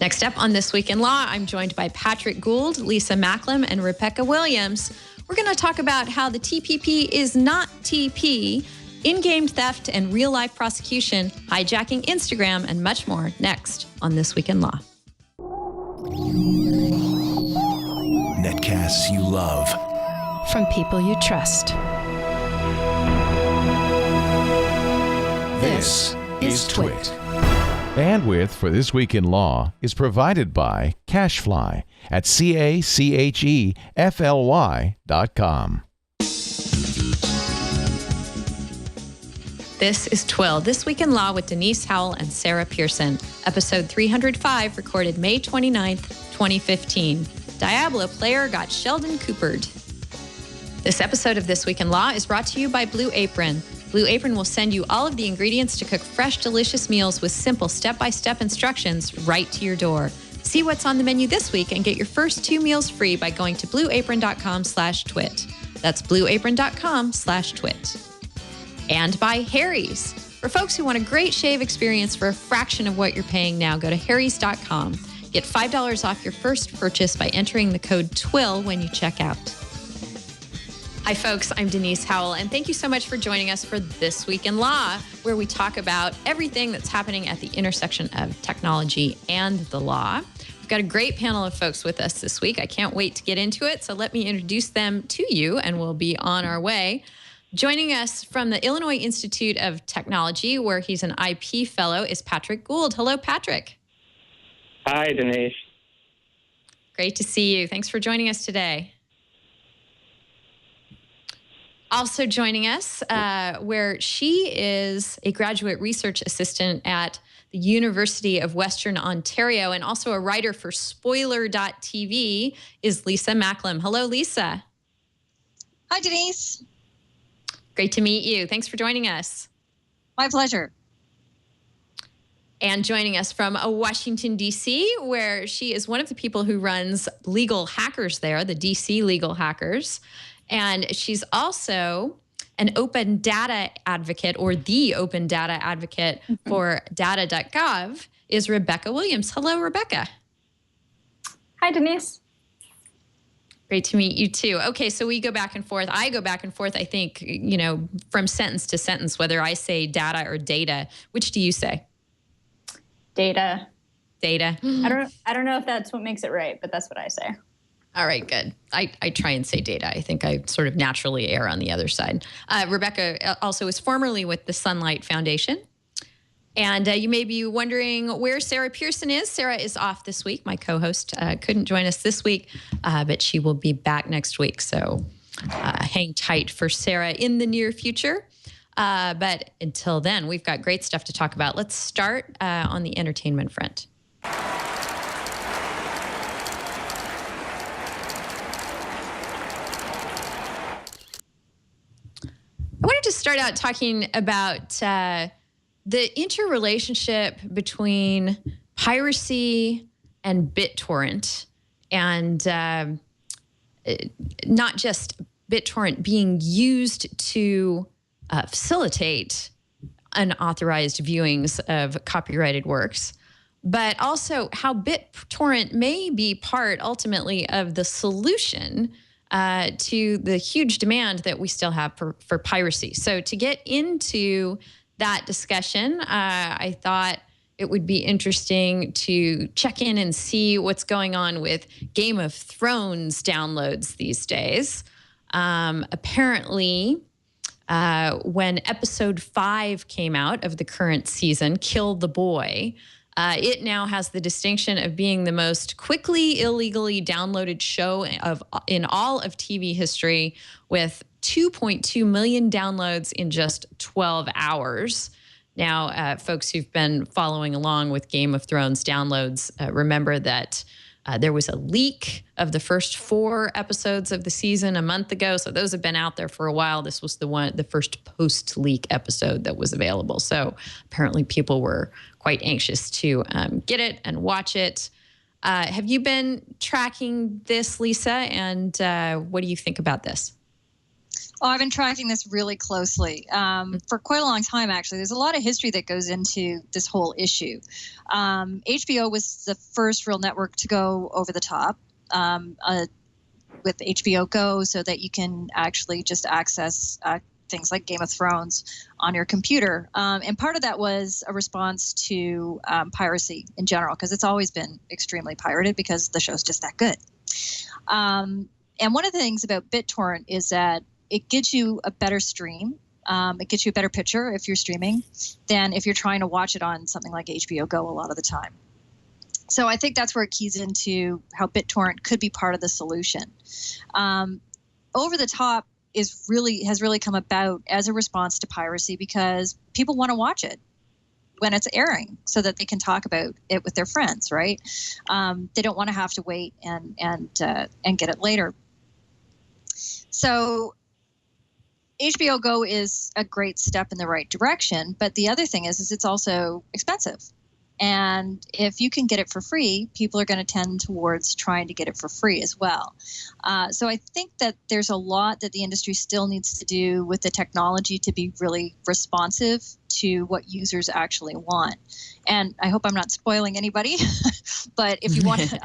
Next up on This Week in Law, I'm joined by Patrick Goold, Lisa Macklem, and Rebecca Williams. We're going to talk about how the TPP is not TP, in-game theft and real-life prosecution, hijacking Instagram, and much more next on This Week in Law. Netcasts you love. From people you trust. This is TWiL. Bandwidth for This Week in Law is provided by CacheFly at CACHEFLY.com. This is TWiL, This Week in Law with Denise, Howell, and Sarah Pearson. Episode 305, recorded May 29th, 2015. Diablo player got Sheldon Coopered. This episode of This Week in Law is brought to you by Blue Apron. Blue Apron will send you all of the ingredients to cook fresh, delicious meals with simple step-by-step instructions right to your door. See what's on the menu this week and get your first 2 meals free by going to blueapron.com/twit. That's blueapron.com/twit. And by Harry's. For folks who want a great shave experience for a fraction of what you're paying now, go to harrys.com. Get $5 off your first purchase by entering the code TWiL when you check out. Hi, folks. I'm Denise Howell, and thank you so much for joining us for This Week in Law, where we talk about everything that's happening at the intersection of technology and the law. We've got a great panel of folks with us this week. I can't wait to get into it, so let me introduce them to you, and we'll be on our way. Joining us from the Illinois Institute of Technology, where he's an IP fellow, is Patrick Goold. Hello, Patrick. Hi, Denise. Great to see you. Thanks for joining us today. Also joining us, where she is a graduate research assistant at the University of Western Ontario and also a writer for Spoiler.tv, is Lisa Macklem. Hello, Lisa. Hi, Denise. Great to meet you. Thanks for joining us. My pleasure. And joining us from Washington, D.C., where she is one of the people who runs Legal Hackers there, the D.C. Legal Hackers. And she's also an open data advocate, or the open data advocate for data.gov, is Rebecca Williams. Hello, Rebecca. Hi, Denise. Great to meet you too. Okay, so we go back and forth. I go back and forth, I think, from sentence to sentence, whether I say data or data. Which do you say? Data. Data. I don't know if that's what makes it right, but that's what I say. All right, good. I try and say data. I think I sort of naturally err on the other side. Rebecca also is formerly with the Sunlight Foundation. And you may be wondering where Sarah Pearson is. Sarah is off this week. My co-host couldn't join us this week, but she will be back next week. So hang tight for Sarah in the near future. But until then, we've got great stuff to talk about. Let's start on the entertainment front. I wanted to start out talking about the interrelationship between piracy and BitTorrent, and not just BitTorrent being used to facilitate unauthorized viewings of copyrighted works, but also how BitTorrent may be part ultimately of the solution to the huge demand that we still have for piracy. So to get into that discussion, I thought it would be interesting to check in and see what's going on with Game of Thrones downloads these days. Apparently, when episode 5 came out of the current season, Kill the Boy, it now has the distinction of being the most quickly illegally downloaded show in all of TV history, with 2.2 million downloads in just 12 hours. Now, folks who've been following along with Game of Thrones downloads remember that there was a leak of the first 4 episodes of the season a month ago. So those have been out there for a while. This was the first post-leak episode that was available. So apparently people were quite anxious to get it and watch it. Have you been tracking this, Lisa? And what do you think about this? Oh, I've been tracking this really closely for quite a long time, actually. There's a lot of history that goes into this whole issue. HBO was the first real network to go over the top with HBO Go, so that you can actually just access things like Game of Thrones on your computer. And part of that was a response to piracy in general, because it's always been extremely pirated because the show's just that good. And one of the things about BitTorrent is that it gets you a better stream. It gets you a better picture if you're streaming than if you're trying to watch it on something like HBO Go a lot of the time. So I think that's where it keys into how BitTorrent could be part of the solution. Over the top has really come about as a response to piracy, because people want to watch it when it's airing so that they can talk about it with their friends, right? They don't want to have to wait and get it later. So HBO Go is a great step in the right direction, but the other thing is it's also expensive. And if you can get it for free, people are going to tend towards trying to get it for free as well. So I think that there's a lot that the industry still needs to do with the technology to be really responsive to what users actually want. And I hope I'm not spoiling anybody, but if you want to,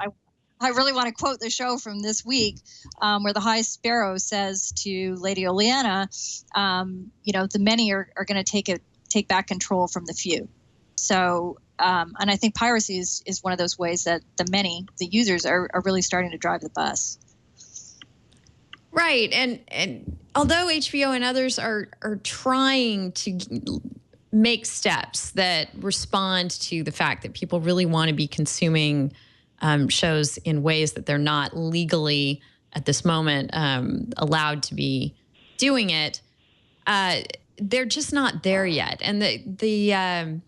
I really want to quote the show from this week, where the High Sparrow says to Lady Oleana, the many are going to take back control from the few. So, and I think piracy is one of those ways that the users are really starting to drive the bus. Right. And although HBO and others are trying to make steps that respond to the fact that people really want to be consuming shows in ways that they're not legally at this moment allowed to be doing it, they're just not there yet. And the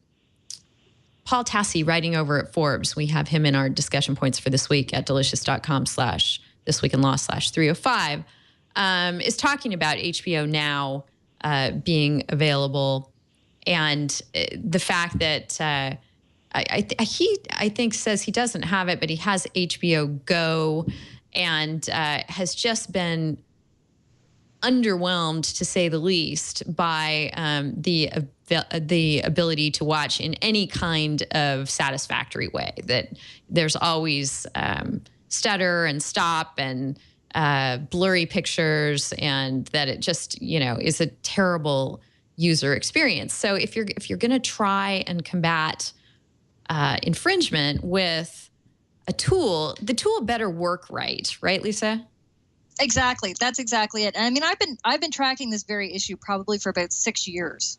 Paul Tassi, writing over at Forbes, we have him in our discussion points for this week at delicious.com/thisweekinlaw/305, is talking about HBO Now being available, and the fact that I think says he doesn't have it, but he has HBO Go, and has just been underwhelmed, to say the least, by the ability to watch in any kind of satisfactory way. That there's always stutter and stop and blurry pictures, and that it just is a terrible user experience. So if you're going to try and combat infringement with a tool, the tool better work right, Lisa? Exactly. That's exactly it. And I mean, I've been tracking this very issue probably for about 6 years.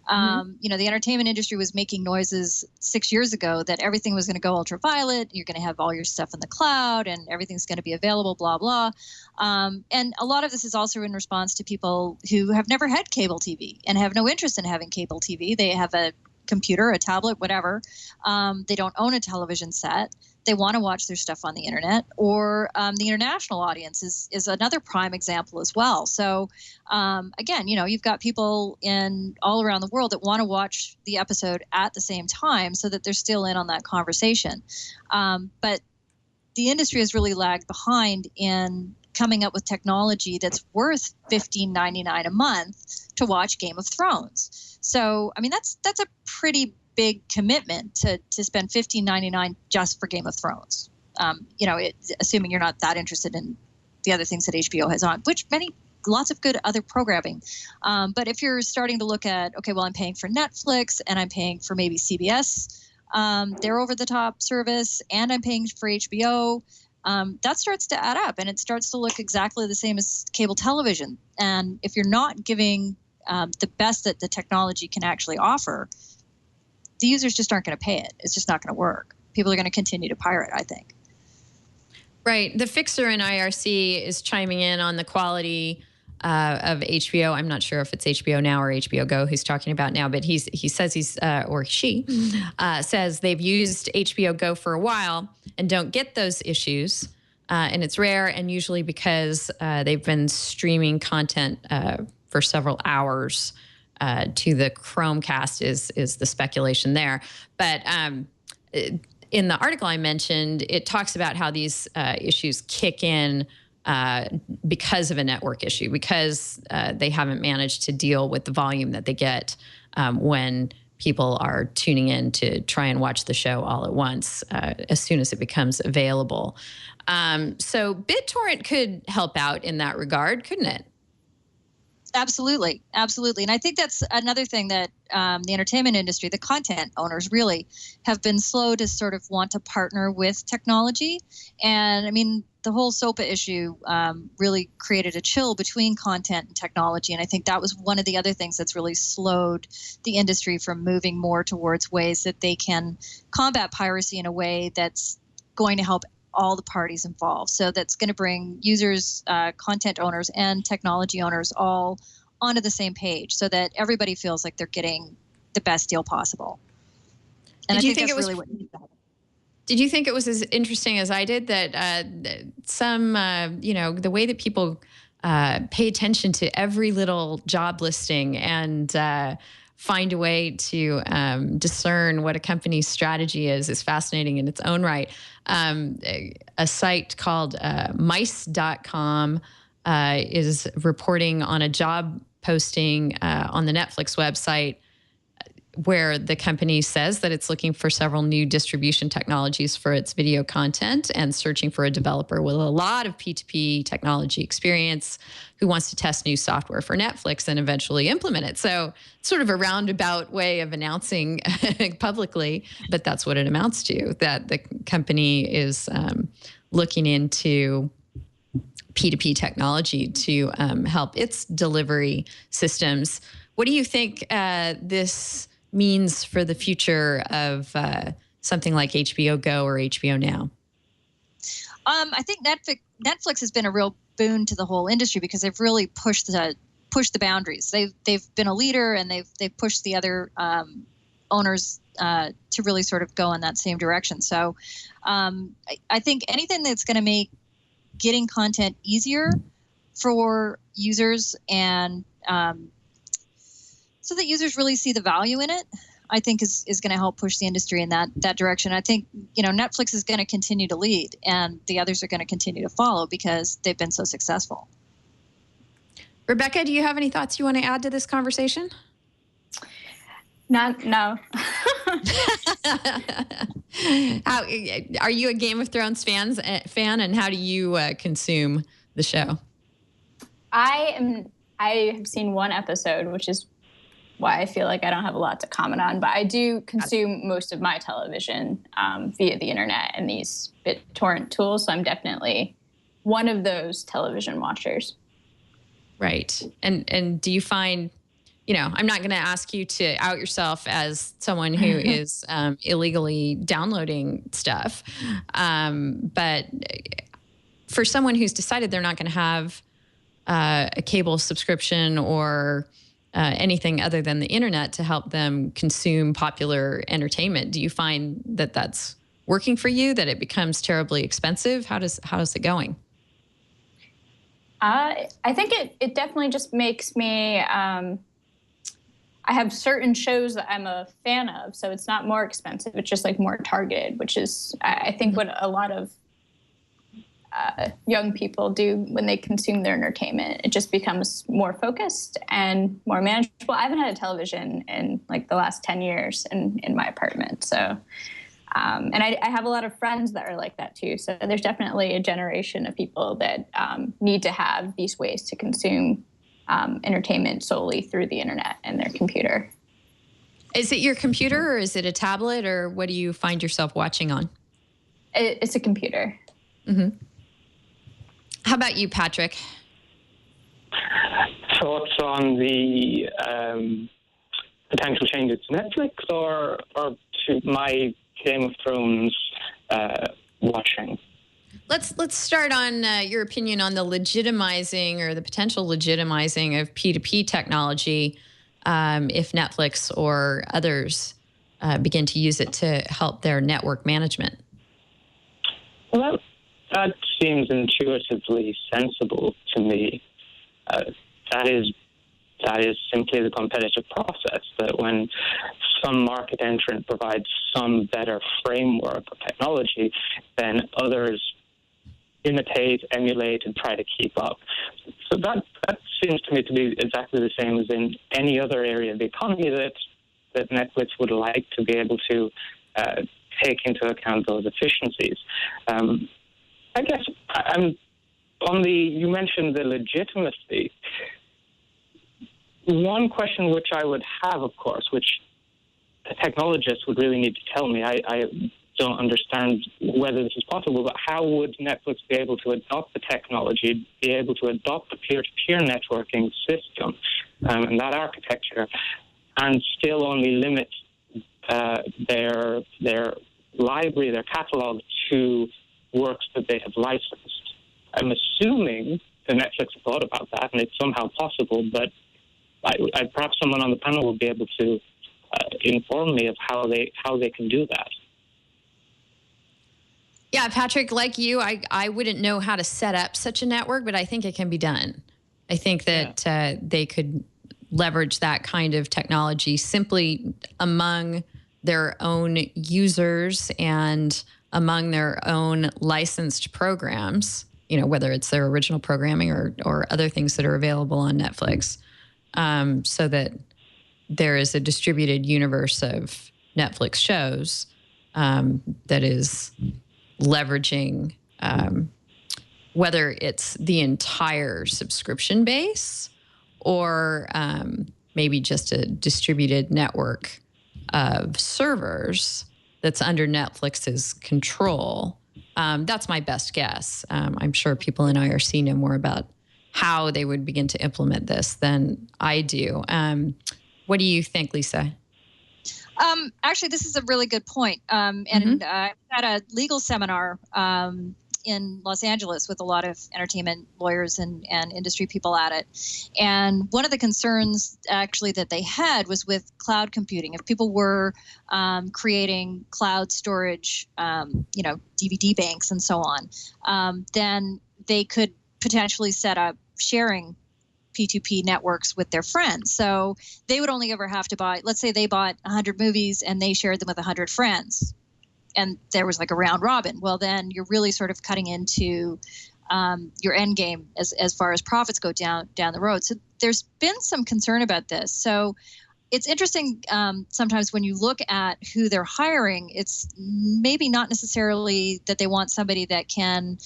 The entertainment industry was making noises 6 years ago that everything was going to go ultraviolet. You're going to have all your stuff in the cloud, and everything's going to be available, blah, blah. And a lot of this is also in response to people who have never had cable TV and have no interest in having cable TV. They have a computer, a tablet, whatever. They don't own a television set. They want to watch their stuff on the internet, or the international audience is another prime example as well. So again, you've got people all around the world that want to watch the episode at the same time, so that they're still in on that conversation. But the industry has really lagged behind in coming up with technology that's worth $15.99 a month to watch Game of Thrones. So, I mean, that's a pretty big commitment to spend $15.99 just for Game of Thrones. Assuming you're not that interested in the other things that HBO has on, which lots of good other programming. But if you're starting to look at, okay, well, I'm paying for Netflix, and I'm paying for maybe CBS, their over-the-top service, and I'm paying for HBO, that starts to add up, and it starts to look exactly the same as cable television. And if you're not giving the best that the technology can actually offer, the users just aren't going to pay it. It's just not going to work. People are going to continue to pirate, I think. Right. The Fixer in IRC is chiming in on the quality of HBO. I'm not sure if it's HBO Now or HBO Go he's talking about now, but he says she says they've used HBO Go for a while and don't get those issues. And it's rare, and usually because they've been streaming content for several hours to the Chromecast is the speculation there. But in the article I mentioned, it talks about how these issues kick in because of a network issue, because they haven't managed to deal with the volume that they get when people are tuning in to try and watch the show all at once as soon as it becomes available. So BitTorrent could help out in that regard, couldn't it? Absolutely. And I think that's another thing that the entertainment industry, the content owners really have been slow to sort of want to partner with technology. And I mean, the whole SOPA issue really created a chill between content and technology. And I think that was one of the other things that's really slowed the industry from moving more towards ways that they can combat piracy in a way that's going to help all the parties involved. So that's going to bring users, content owners, and technology owners all onto the same page so that everybody feels like they're getting the best deal possible. And Did I you think think that's it was really what needs to happen. Did you think it was as interesting as I did that some, the way that people pay attention to every little job listing and find a way to discern what a company's strategy is fascinating in its own right. A site called mice.com is reporting on a job posting on the Netflix website where the company says that it's looking for several new distribution technologies for its video content and searching for a developer with a lot of P2P technology experience who wants to test new software for Netflix and eventually implement it. So it's sort of a roundabout way of announcing publicly, but that's what it amounts to, that the company is looking into P2P technology to help its delivery systems. What do you think this means for the future of something like HBO Go or HBO Now? I think Netflix has been a real boon to the whole industry because they've really pushed the boundaries. They've been a leader, and they've pushed the other owners to really sort of go in that same direction. So I think anything that's going to make getting content easier for users and so that users really see the value in it, I think is going to help push the industry in that direction. I think, Netflix is going to continue to lead, and the others are going to continue to follow because they've been so successful. Rebecca, do you have any thoughts you want to add to this conversation? No. Are you a Game of Thrones fan, and how do you consume the show? I have seen one episode, which is why I feel like I don't have a lot to comment on, but I do consume most of my television via the internet and these BitTorrent tools. So I'm definitely one of those television watchers. Right. And do you find, I'm not going to ask you to out yourself as someone who is illegally downloading stuff. But for someone who's decided they're not going to have a cable subscription or anything other than the internet to help them consume popular entertainment, do you find that that's working for you, that it becomes terribly expensive? How is it going? I think it definitely just makes me, I have certain shows that I'm a fan of, so it's not more expensive. It's just like more targeted, which is, I think, what a lot of young people do when they consume their entertainment. It just becomes more focused and more manageable. I haven't had a television in like the last 10 years in my apartment. So, and I have a lot of friends that are like that too. So there's definitely a generation of people that need to have these ways to consume entertainment solely through the internet and their computer. Is it your computer, or is it a tablet, or what do you find yourself watching on? It's a computer. Mm-hmm. How about you, Patrick? Thoughts on the potential changes to Netflix or to my Game of Thrones watching? Let's start on your opinion on the legitimizing or the potential legitimizing of P2P technology if Netflix or others begin to use it to help their network management. Well, that seems intuitively sensible to me. That is simply the competitive process, that when some market entrant provides some better framework or technology, then others imitate, emulate, and try to keep up. So that seems to me to be exactly the same as in any other area of the economy that Netflix would like to be able to take into account those efficiencies. I guess you mentioned the legitimacy. One question which I would have, of course, which a technologist would really need to tell me, I don't understand whether this is possible, but how would Netflix be able to adopt the technology, be able to adopt the peer-to-peer networking system and that architecture, and still only limit their library, their catalog, to works that they have licensed? I'm assuming that Netflix have thought about that, and it's somehow possible, but perhaps someone on the panel will be able to inform me of how they can do that. Yeah, Patrick, like you, I wouldn't know how to set up such a network, but I think it can be done. I think that they could leverage that kind of technology simply among their own users and among their own licensed programs, whether it's their original programming or other things that are available on Netflix, so that there is a distributed universe of Netflix shows that is leveraging whether it's the entire subscription base or maybe just a distributed network of servers that's under Netflix's control. That's my best guess. I'm sure people in IRC know more about how they would begin to implement this than I do. What do you think, Lisa? Actually, this is a really good point. I had a legal seminar in Los Angeles with a lot of entertainment lawyers and industry people at it. And one of the concerns actually that they had was with cloud computing. If people were creating cloud storage, DVD banks and so on, then they could potentially set up sharing P2P networks with their friends. So they would only ever have to buy, let's say they bought 100 movies and they shared them with 100 friends. And there was like a round robin. Well, then you're really sort of cutting into your end game as far as profits go down the road. So there's been some concern about this. So it's interesting sometimes when you look at who they're hiring, it's maybe not necessarily that they want somebody that can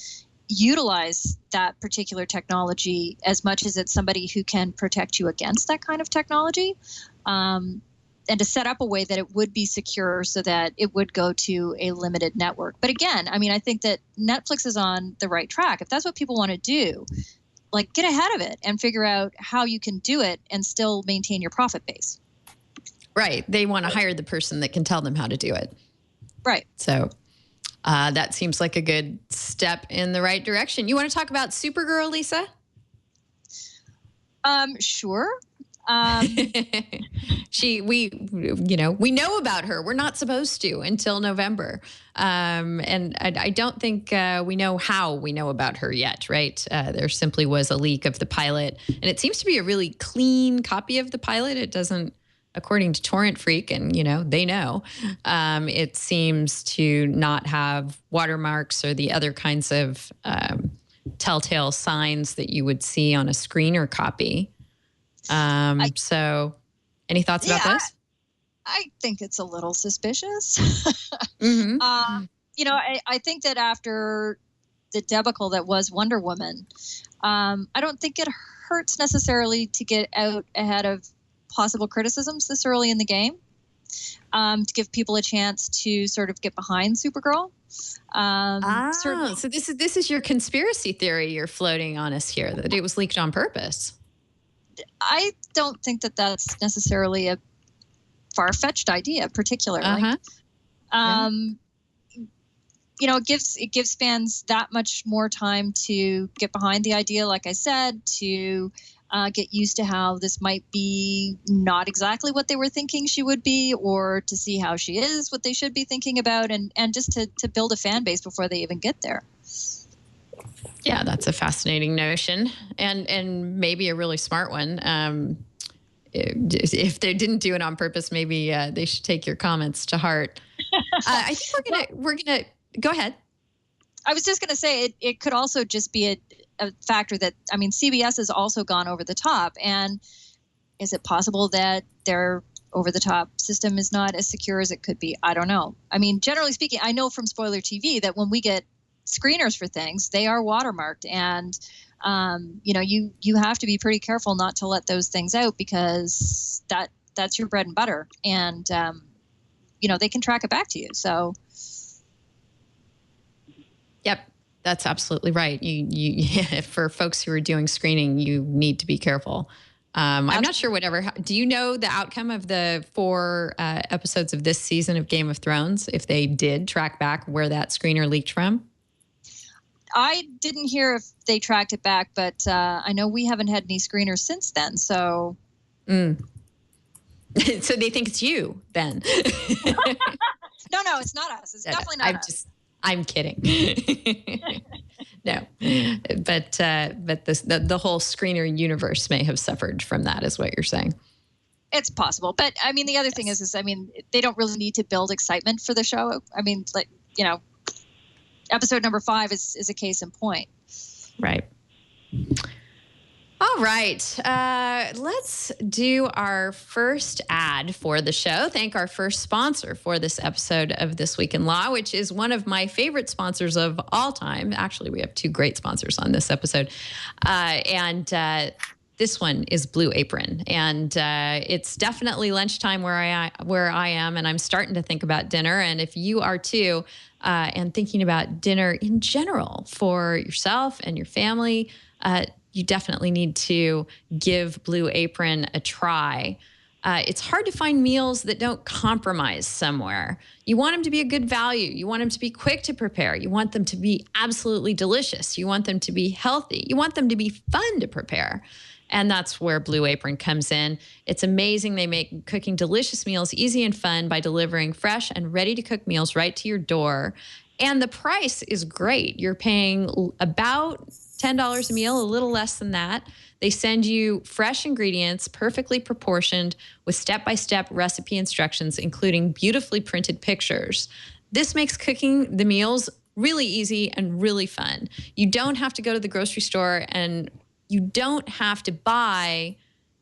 utilize that particular technology as much as it's somebody who can protect you against that kind of technology, and to set up a way that it would be secure so that it would go to a limited network. But again, I mean, I think that Netflix is on the right track. If that's what people want to do, like, get ahead of it and figure out how you can do it and still maintain your profit base. Right. They want to hire the person that can tell them how to do it. Right. So that seems like a good step in the right direction. You want to talk about Supergirl, Lisa? Sure. We know about her. We're not supposed to until November. And I don't think we know how we know about her yet, right? There simply was a leak of the pilot, and it seems to be a really clean copy of the pilot. It doesn't, according to Torrent Freak, and they know, it seems to not have watermarks or the other kinds of telltale signs that you would see on a screener copy. So any thoughts about this? I think it's a little suspicious. Mm-hmm. I think that after the debacle that was Wonder Woman, I don't think it hurts necessarily to get out ahead of possible criticisms this early in the game, to give people a chance to sort of get behind Supergirl. So this is your conspiracy theory you're floating on us here, that it was leaked on purpose. I don't think that that's necessarily a far-fetched idea, particularly. It gives fans that much more time to get behind the idea, like I said, to get used to how this might be not exactly what they were thinking she would be, or to see how she is what they should be thinking about, and just to build a fan base before they even get there. Yeah, that's a fascinating notion, and maybe a really smart one. If they didn't do it on purpose, maybe they should take your comments to heart. I think we're gonna go ahead. I was just going to say it could also just be a factor that, I mean, CBS has also gone over the top. And is it possible that their over-the-top system is not as secure as it could be? I don't know. I mean, generally speaking, I know from Spoiler TV that when we get screeners for things, they are watermarked. And, you have to be pretty careful not to let those things out, because that's your bread and butter. And, they can track it back to you. So. Yep. That's absolutely right. You for folks who are doing screening, you need to be careful. I'm not sure do you know the outcome of the 4 episodes of this season of Game of Thrones, if they did track back where that screener leaked from? I didn't hear if they tracked it back, but I know we haven't had any screeners since then. So, So they think it's you then? No, it's not us. It's definitely not us. I'm kidding. No, but the whole screener universe may have suffered from that, is what you're saying. It's possible, but I mean, the other thing is, they don't really need to build excitement for the show. I mean, episode number 5 is a case in point. Right. All right. Let's do our first ad for the show. Thank our first sponsor for this episode of This Week in Law, which is one of my favorite sponsors of all time. Actually, we have 2 great sponsors on this episode. This one is Blue Apron. And it's definitely lunchtime where I am, and I'm starting to think about dinner. And if you are too, and thinking about dinner in general for yourself and your family, you definitely need to give Blue Apron a try. It's hard to find meals that don't compromise somewhere. You want them to be a good value. You want them to be quick to prepare. You want them to be absolutely delicious. You want them to be healthy. You want them to be fun to prepare. And that's where Blue Apron comes in. It's amazing. They make cooking delicious meals easy and fun by delivering fresh and ready-to-cook meals right to your door. And the price is great. You're paying about $10 a meal, a little less than that. They send you fresh ingredients, perfectly proportioned, with step-by-step recipe instructions, including beautifully printed pictures. This makes cooking the meals really easy and really fun. You don't have to go to the grocery store, and you don't have to buy,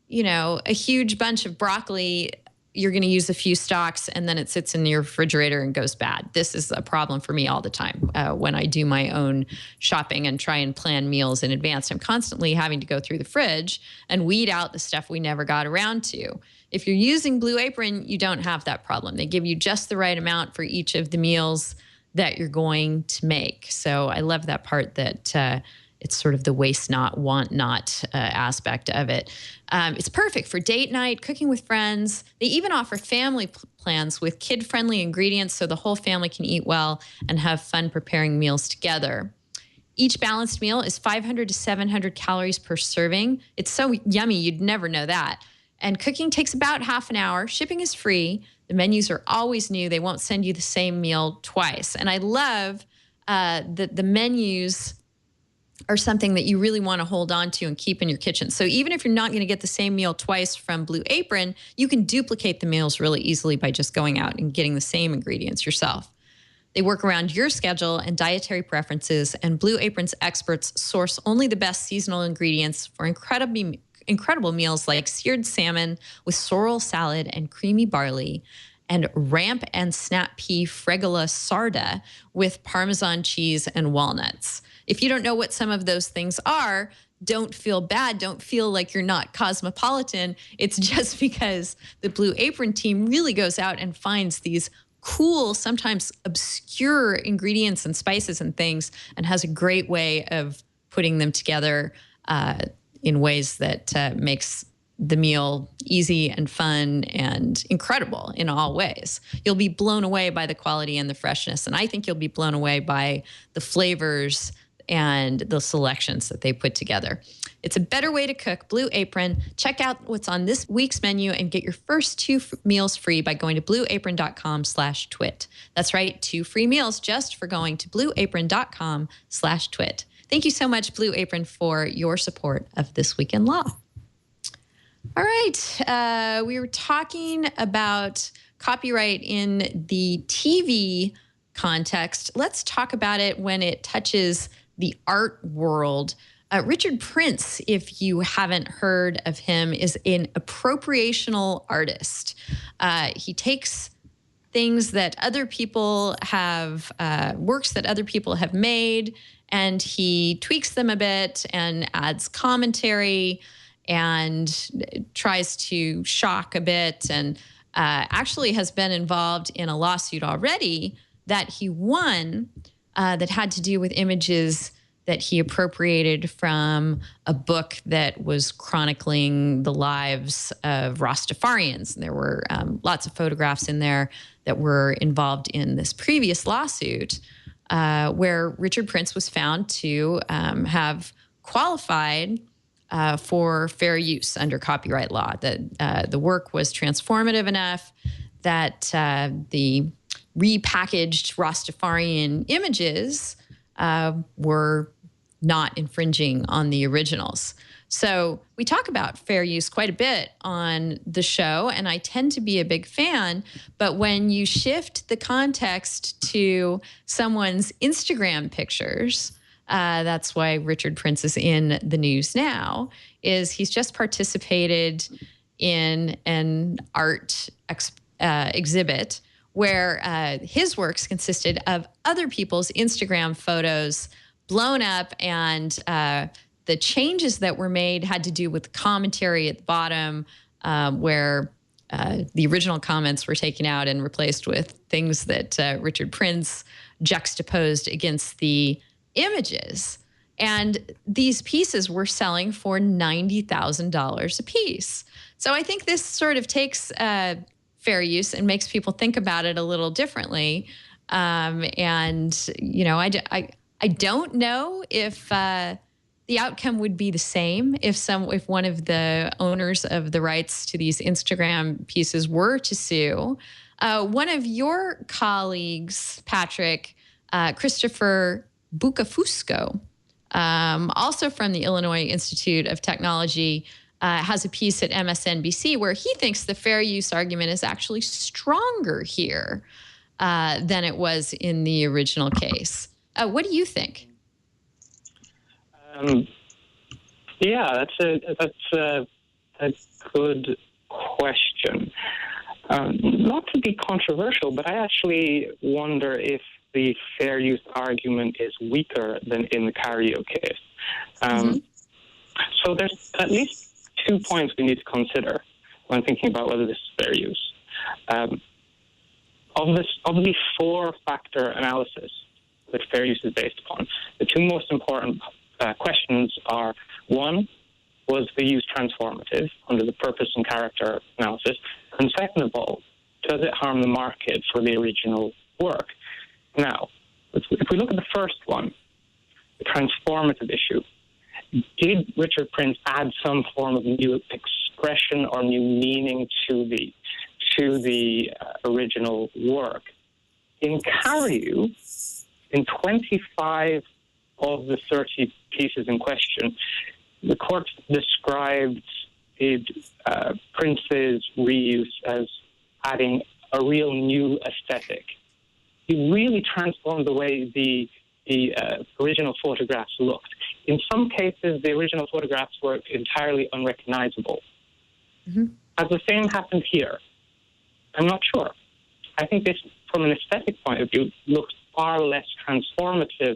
a huge bunch of broccoli. You're going to use a few stalks, and then it sits in your refrigerator and goes bad. This is a problem for me all the time when I do my own shopping and try and plan meals in advance. I'm constantly having to go through the fridge and weed out the stuff we never got around to. If you're using Blue Apron, you don't have that problem. They give you just the right amount for each of the meals that you're going to make. So I love that part that it's sort of the waste not, want not aspect of it. It's perfect for date night, cooking with friends. They even offer family plans with kid-friendly ingredients so the whole family can eat well and have fun preparing meals together. Each balanced meal is 500 to 700 calories per serving. It's so yummy, you'd never know that. And cooking takes about half an hour. Shipping is free. The menus are always new. They won't send you the same meal twice. And I love that the menus are something that you really want to hold on to and keep in your kitchen. So even if you're not going to get the same meal twice from Blue Apron, you can duplicate the meals really easily by just going out and getting the same ingredients yourself. They work around your schedule and dietary preferences, and Blue Apron's experts source only the best seasonal ingredients for incredible meals like seared salmon with sorrel salad and creamy barley, and ramp and snap pea fregola sarda with Parmesan cheese and walnuts. If you don't know what some of those things are, don't feel bad. Don't feel like you're not cosmopolitan. It's just because the Blue Apron team really goes out and finds these cool, sometimes obscure ingredients and spices and things, and has a great way of putting them together in ways that makes the meal easy and fun and incredible in all ways. You'll be blown away by the quality and the freshness. And I think you'll be blown away by the flavors and the selections that they put together. It's a better way to cook. Blue Apron. Check out what's on this week's menu and get your first 2 meals free by going to blueapron.com/twit. That's right, 2 free meals just for going to blueapron.com/twit. Thank you so much, Blue Apron, for your support of This Week in Law. All right. We were talking about copyright in the TV context. Let's talk about it when it touches the art world. Richard Prince, if you haven't heard of him, is an appropriational artist. He takes things that other people have, works that other people have made, and he tweaks them a bit and adds commentary and tries to shock a bit, and actually has been involved in a lawsuit already that he won that had to do with images that he appropriated from a book that was chronicling the lives of Rastafarians. And there were lots of photographs in there that were involved in this previous lawsuit where Richard Prince was found to have qualified for fair use under copyright law, that the work was transformative enough that the repackaged Rastafarian images were not infringing on the originals. So we talk about fair use quite a bit on the show, and I tend to be a big fan. But when you shift the context to someone's Instagram pictures, that's why Richard Prince is in the news now, is he's just participated in an art exhibit where his works consisted of other people's Instagram photos blown up, and the changes that were made had to do with commentary at the bottom, where the original comments were taken out and replaced with things that Richard Prince juxtaposed against the images. And these pieces were selling for $90,000 a piece. So I think this sort of takes fair use and makes people think about it a little differently. And, you know, I don't know if the outcome would be the same if one of the owners of the rights to these Instagram pieces were to sue. One of your colleagues, Patrick, Christopher Bucafusco, also from the Illinois Institute of Technology, has a piece at MSNBC where he thinks the fair use argument is actually stronger here than it was in the original case. What do you think? Yeah, that's a good question. Not to be controversial, but I actually wonder if the fair use argument is weaker than in the Cario case. So there's at least 2 points we need to consider when thinking about whether this is fair use. Of the 4-factor analysis that fair use is based upon, the 2 most important questions are, 1, was the use transformative under the purpose and character analysis? And second of all, does it harm the market for the original work? Now, if we look at the first one, the transformative issue, did Richard Prince add some form of new expression or new meaning to the original work? In Cario, in 25 of the 30 pieces in question, the court described Prince's reuse as adding a real new aesthetic. He really transformed the way the original photographs looked. In some cases, the original photographs were entirely unrecognizable. Has the same happened here? I'm not sure. I think this, from an aesthetic point of view, looks far less transformative.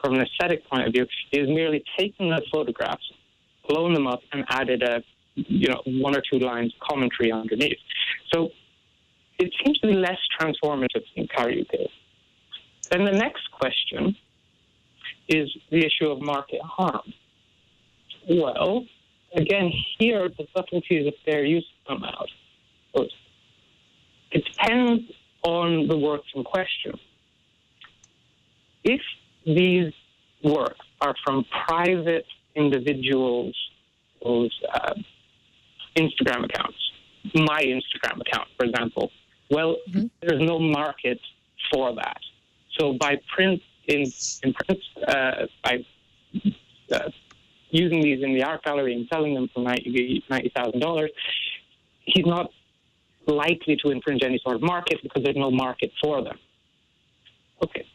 From an aesthetic point of view, is merely taking the photographs, blown them up, and added a 1 or 2 lines of commentary underneath. So it seems to be less transformative in Cario case. Then the next question is the issue of market harm. Well, again, here the subtleties of fair use come out. So it depends on the works in question. If these works are from private individuals' Instagram accounts, my Instagram account, for example, well, there's no market for that. So by using these in the art gallery and selling them for $90,000, he's not likely to infringe any sort of market because there's no market for them. Okay.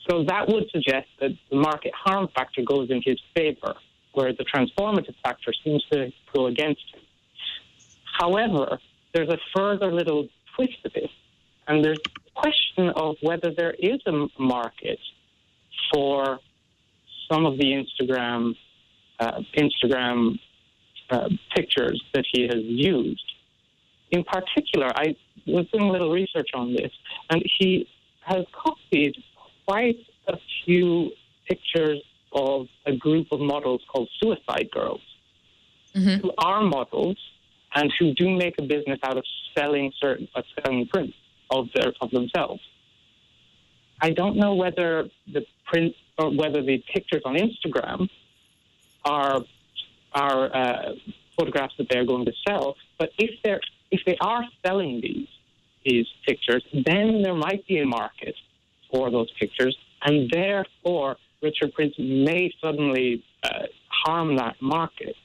So that would suggest that the market harm factor goes in his favor, where the transformative factor seems to go against him. However, there's a further little twist to this, and there's the question of whether there is a market for some of the Instagram pictures that he has used. In particular, I was doing a little research on this, and he has copied quite a few pictures of a group of models called Suicide Girls, who are models and who do make a business out of selling prints of themselves. I don't know whether the print or whether the pictures on Instagram are photographs that they're going to sell, but if they are selling these pictures, then there might be a market for those pictures, and therefore Richard Prince may suddenly harm that market.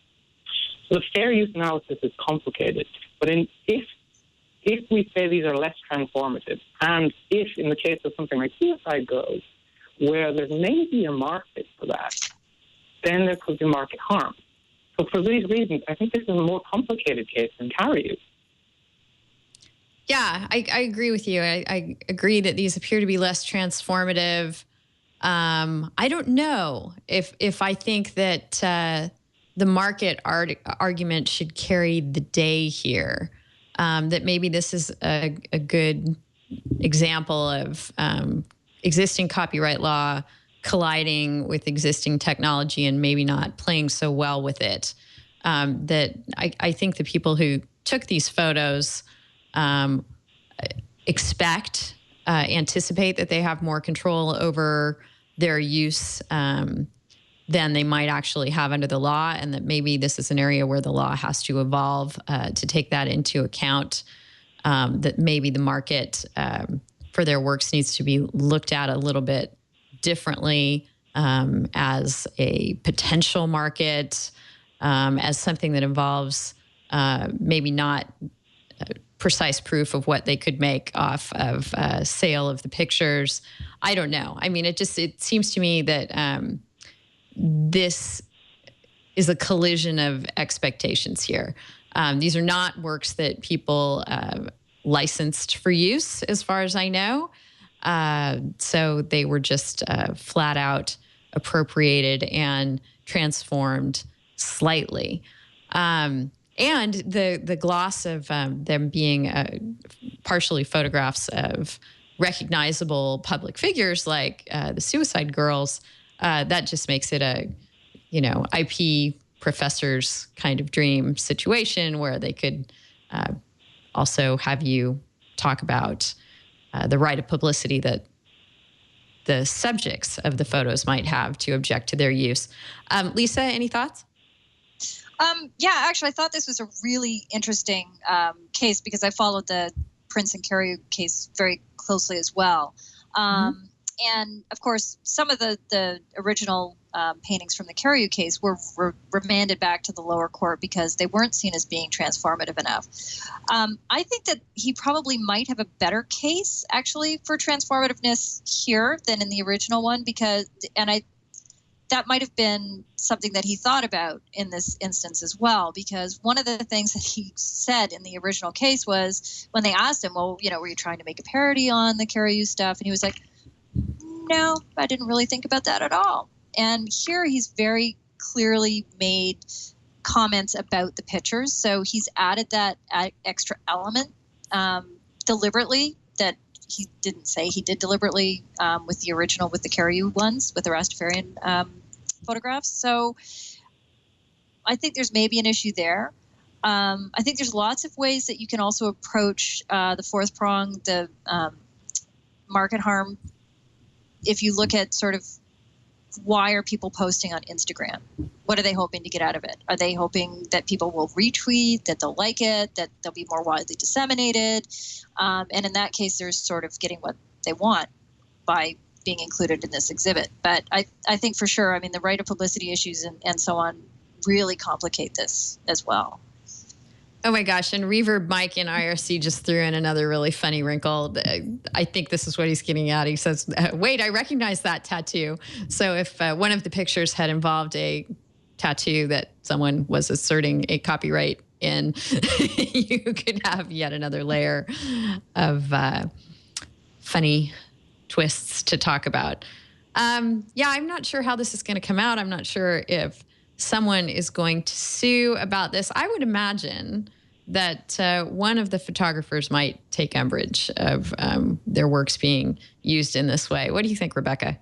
So the fair use analysis is complicated, but if we say these are less transformative, and if in the case of something like Suicide Girls, where there may be a market for that, then there could be market harm. So for these reasons, I think this is a more complicated case than carry use. Yeah, I agree with you. I agree that these appear to be less transformative. I don't know if I think that the market argument should carry the day here. That maybe this is a good example of existing copyright law colliding with existing technology and maybe not playing so well with it. That I think the people who took these photos anticipate that they have more control over their use than they might actually have under the law, and that maybe this is an area where the law has to evolve to take that into account, that maybe the market for their works needs to be looked at a little bit differently as a potential market, as something that involves maybe not precise proof of what they could make off of sale of the pictures. I don't know. I mean, it seems to me that this is a collision of expectations here. These are not works that people licensed for use, as far as I know. So they were just flat out appropriated and transformed slightly. And the gloss of them being partially photographs of recognizable public figures like the Suicide Girls, that just makes it a, IP professor's kind of dream situation where they could also have you talk about the right of publicity that the subjects of the photos might have to object to their use. Lisa, any thoughts? Yeah, actually, I thought this was a really interesting case because I followed the Prince and Carey case very closely as well. And, of course, some of the original paintings from the Carey case were remanded back to the lower court because they weren't seen as being transformative enough. I think that he probably might have a better case, actually, for transformativeness here than in the original one that might have been something that he thought about in this instance as well, because one of the things that he said in the original case was when they asked him, well, were you trying to make a parody on the Carey stuff? And he was like, no, I didn't really think about that at all. And here he's very clearly made comments about the pictures. So he's added that extra element deliberately that he didn't say he did deliberately with the original, with the Carey ones, with the Rastafarian photographs. So I think there's maybe an issue there. I think there's lots of ways that you can also approach the fourth prong, the market harm. If you look at sort of why are people posting on Instagram? What are they hoping to get out of it? Are they hoping that people will retweet, that they'll like it, that they'll be more widely disseminated? And in that case, there's sort of getting what they want by being included in this exhibit. But I think for sure, the right of publicity issues and so on really complicate this as well. Oh my gosh. And Reverb Mike in IRC just threw in another really funny wrinkle. I think this is what he's getting at. He says, wait, I recognize that tattoo. So if one of the pictures had involved a tattoo that someone was asserting a copyright in, you could have yet another layer of funny twists to talk about. Yeah, I'm not sure how this is going to come out. I'm not sure if someone is going to sue about this. I would imagine that one of the photographers might take umbrage of their works being used in this way. What do you think, Rebecca?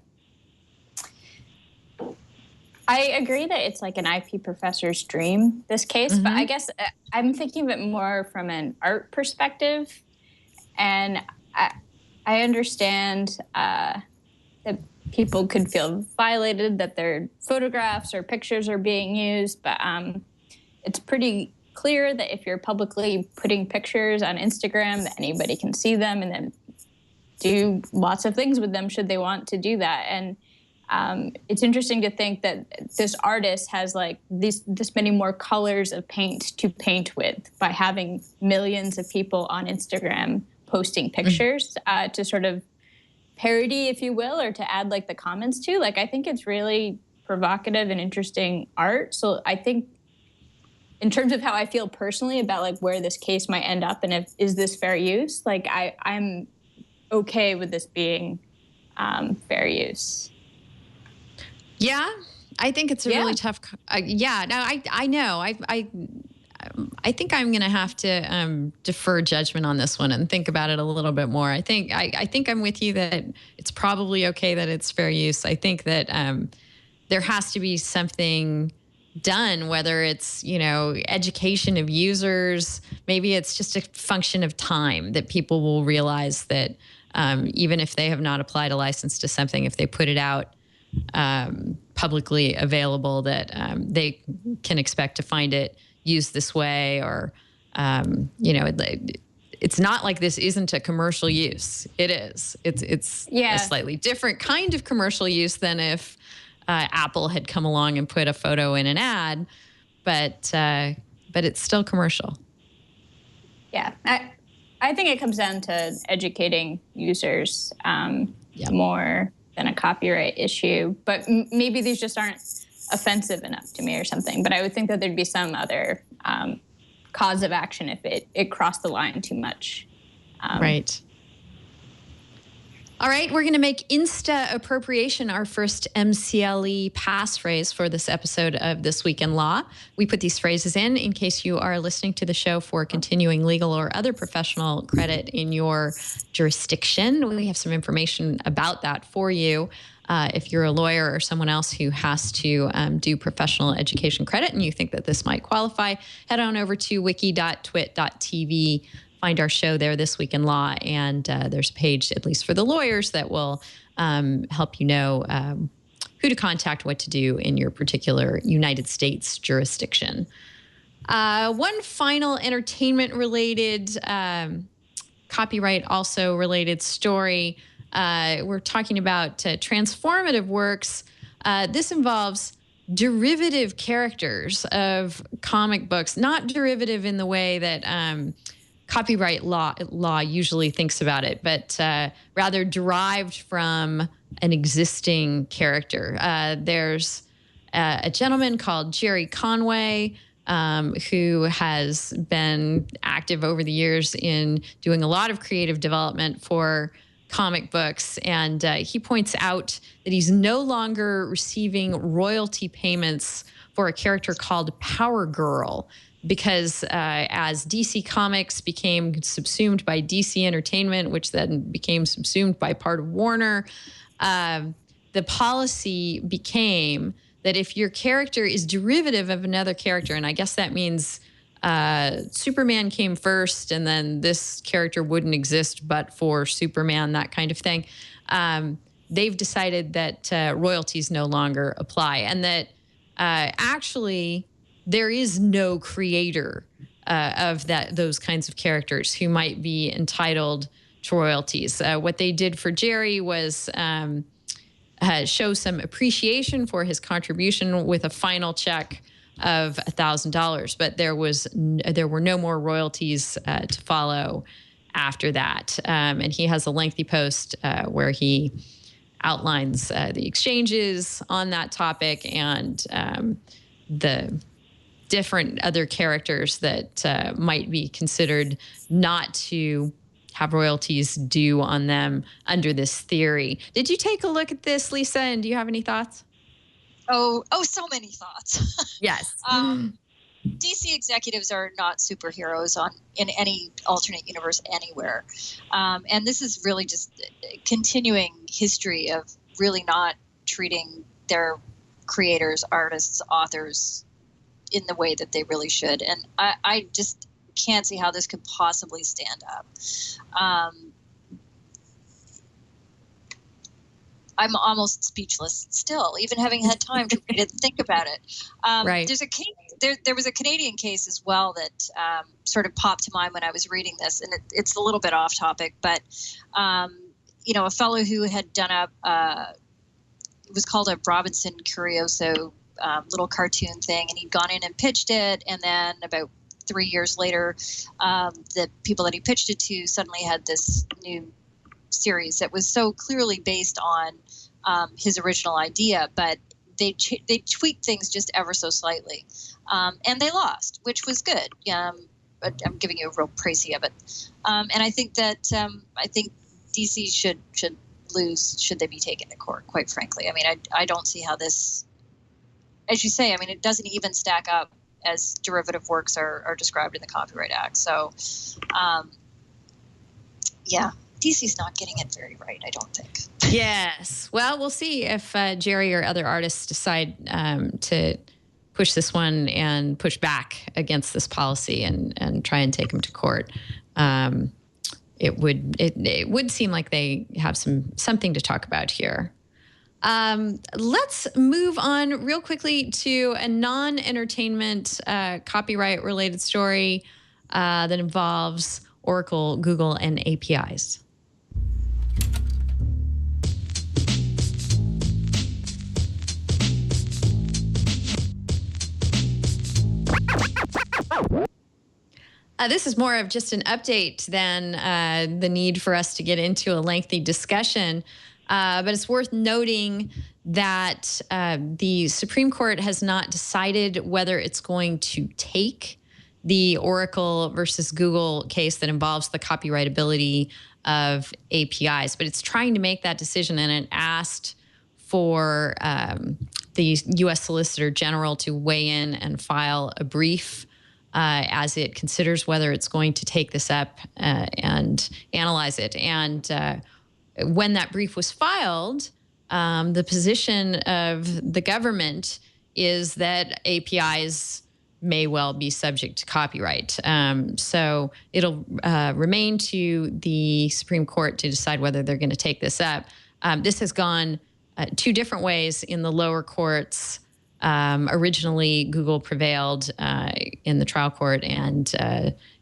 I agree that it's like an IP professor's dream, this case, but I guess I'm thinking of it more from an art perspective. And I understand that people could feel violated that their photographs or pictures are being used, but it's pretty clear that if you're publicly putting pictures on Instagram, that anybody can see them and then do lots of things with them should they want to do that. And it's interesting to think that this artist has like this many more colors of paint to paint with by having millions of people on Instagram posting pictures to sort of parody, if you will, or to add like the comments to. Like, I think it's really provocative and interesting art. So I think in terms of how I feel personally about like where this case might end up and is this fair use, like I'm okay with this being fair use. Yeah, I think it's a really tough. I know. I think I'm going to have to defer judgment on this one and think about it a little bit more. I think I'm with you that it's probably okay that it's fair use. I think that there has to be something done, whether it's, education of users, maybe it's just a function of time that people will realize that even if they have not applied a license to something, if they put it out publicly available, that they can expect to find it used this way, or it's not like this isn't a commercial use. It is. It's a slightly different kind of commercial use than if Apple had come along and put a photo in an ad, but it's still commercial. Yeah, I think it comes down to educating users more than a copyright issue. But maybe these just aren't offensive enough to me or something. But I would think that there'd be some other cause of action if it crossed the line too much. Right. All right, we're going to make Insta appropriation our first MCLE passphrase for this episode of This Week in Law. We put these phrases in case you are listening to the show for continuing legal or other professional credit in your jurisdiction. We have some information about that for you. If you're a lawyer or someone else who has to do professional education credit and you think that this might qualify, head on over to wiki.twit.tv. Find our show there, This Week in Law, and there's a page, at least for the lawyers, that will help you know who to contact, what to do in your particular United States jurisdiction. One final entertainment-related, copyright also related story. We're talking about transformative works. This involves derivative characters of comic books, not derivative in the way that copyright law usually thinks about it, but rather derived from an existing character. There's a gentleman called Jerry Conway who has been active over the years in doing a lot of creative development for comic books, and he points out that he's no longer receiving royalty payments for a character called Power Girl, because as DC Comics became subsumed by DC Entertainment, which then became subsumed by part of Warner, the policy became that if your character is derivative of another character, and I guess that means Superman came first and then this character wouldn't exist but for Superman, that kind of thing, they've decided that royalties no longer apply, and that actually there is no creator of those kinds of characters who might be entitled to royalties. What they did for Jerry was show some appreciation for his contribution with a final check of $1,000, but there were no more royalties to follow after that. And he has a lengthy post where he outlines the exchanges on that topic and the different other characters that might be considered not to have royalties due on them under this theory. Did you take a look at this, Lisa, and do you have any thoughts? Oh, so many thoughts. Yes. DC executives are not superheroes in any alternate universe anywhere. And this is really just a continuing history of really not treating their creators, artists, authors in the way that they really should. And I just can't see how this could possibly stand up. I'm almost speechless still, even having had time to read it and think about it. Right. There's a case, there was a Canadian case as well that sort of popped to mind when I was reading this, and it's a little bit off topic, but a fellow who had done it was called a Robinson Curioso little cartoon thing, and he'd gone in and pitched it, and then about 3 years later, the people that he pitched it to suddenly had this new series that was so clearly based on his original idea, but they tweaked things just ever so slightly, and they lost, which was good. But I'm giving you a real précis of it, and I think that DC should lose should they be taken to court. Quite frankly, I mean, I don't see how this, as you say, I mean, it doesn't even stack up as derivative works are described in the Copyright Act. So, DC's not getting it very right, I don't think. Yes. Well, we'll see if Jerry or other artists decide to push this one and push back against this policy and try and take them to court. It would seem like they have something to talk about here. Let's move on real quickly to a non-entertainment copyright related story that involves Oracle, Google, and APIs. This is more of just an update than the need for us to get into a lengthy discussion. But it's worth noting that the Supreme Court has not decided whether it's going to take the Oracle versus Google case that involves the copyrightability of APIs, but it's trying to make that decision, and it asked for the U.S. Solicitor General to weigh in and file a brief as it considers whether it's going to take this up and analyze it. And when that brief was filed, the position of the government is that APIs may well be subject to copyright. So it'll remain to the Supreme Court to decide whether they're going to take this up. This has gone two different ways in the lower courts. Originally, Google prevailed in the trial court and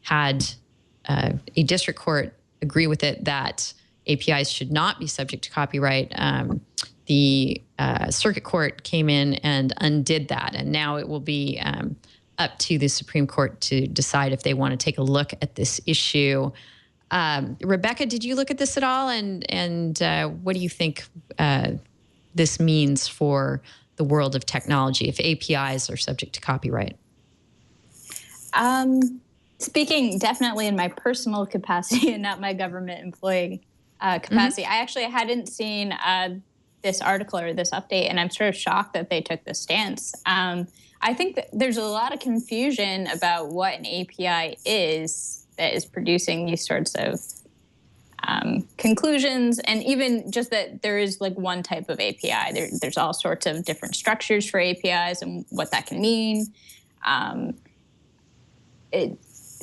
had a district court agree with it that APIs should not be subject to copyright. The circuit court came in and undid that, and now it will be up to the Supreme Court to decide if they want to take a look at this issue. Rebecca, did you look at this at all? And what do you think this means for the world of technology if APIs are subject to copyright? Speaking definitely in my personal capacity and not my government employee capacity, I actually hadn't seen this article or this update, and I'm sort of shocked that they took this stance. I think that there's a lot of confusion about what an API is that is producing these sorts of conclusions, and even just that there is like one type of API. There's all sorts of different structures for APIs and what that can mean.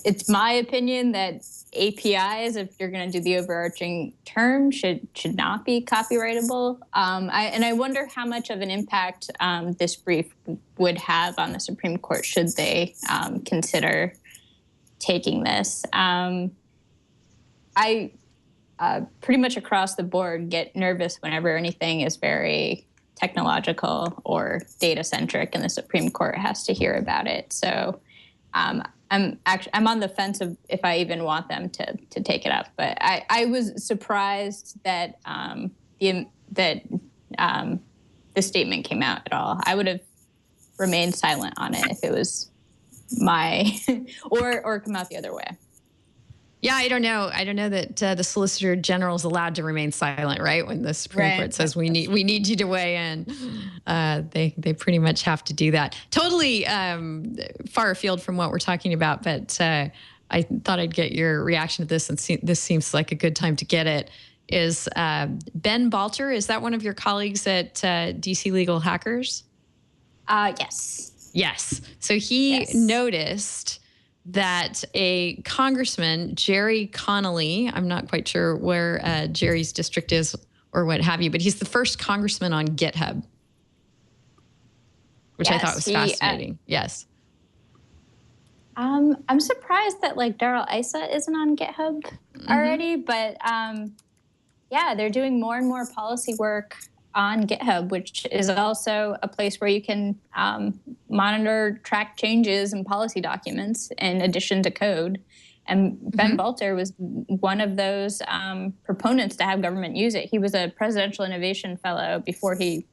It's my opinion that APIs, if you're going to do the overarching term, should not be copyrightable. And I wonder how much of an impact this brief would have on the Supreme Court should they consider taking this. I pretty much across the board get nervous whenever anything is very technological or data centric, and the Supreme Court has to hear about it. So I'm on the fence of if I even want them to take it up. But I was surprised that the statement came out at all. I would have remained silent on it if it was my or come out the other way. Yeah, I don't know. I don't know that the Solicitor General is allowed to remain silent, right? When the Supreme Court says we need you to weigh in, they pretty much have to do that. Totally far afield from what we're talking about, but I thought I'd get your reaction to this, and this seems like a good time to get it. Is Ben Balter? Is that one of your colleagues at DC Legal Hackers? Yes. Yes. So he noticed that a congressman, Jerry Connolly, I'm not quite sure where Jerry's district is or what have you, but he's the first congressman on GitHub, which I thought was fascinating. Yes. I'm surprised that like Darrell Issa isn't on GitHub already, but yeah, they're doing more and more policy work on GitHub, which is also a place where you can monitor, track changes in policy documents in addition to code. And Ben Balter was one of those proponents to have government use it. He was a Presidential Innovation Fellow before he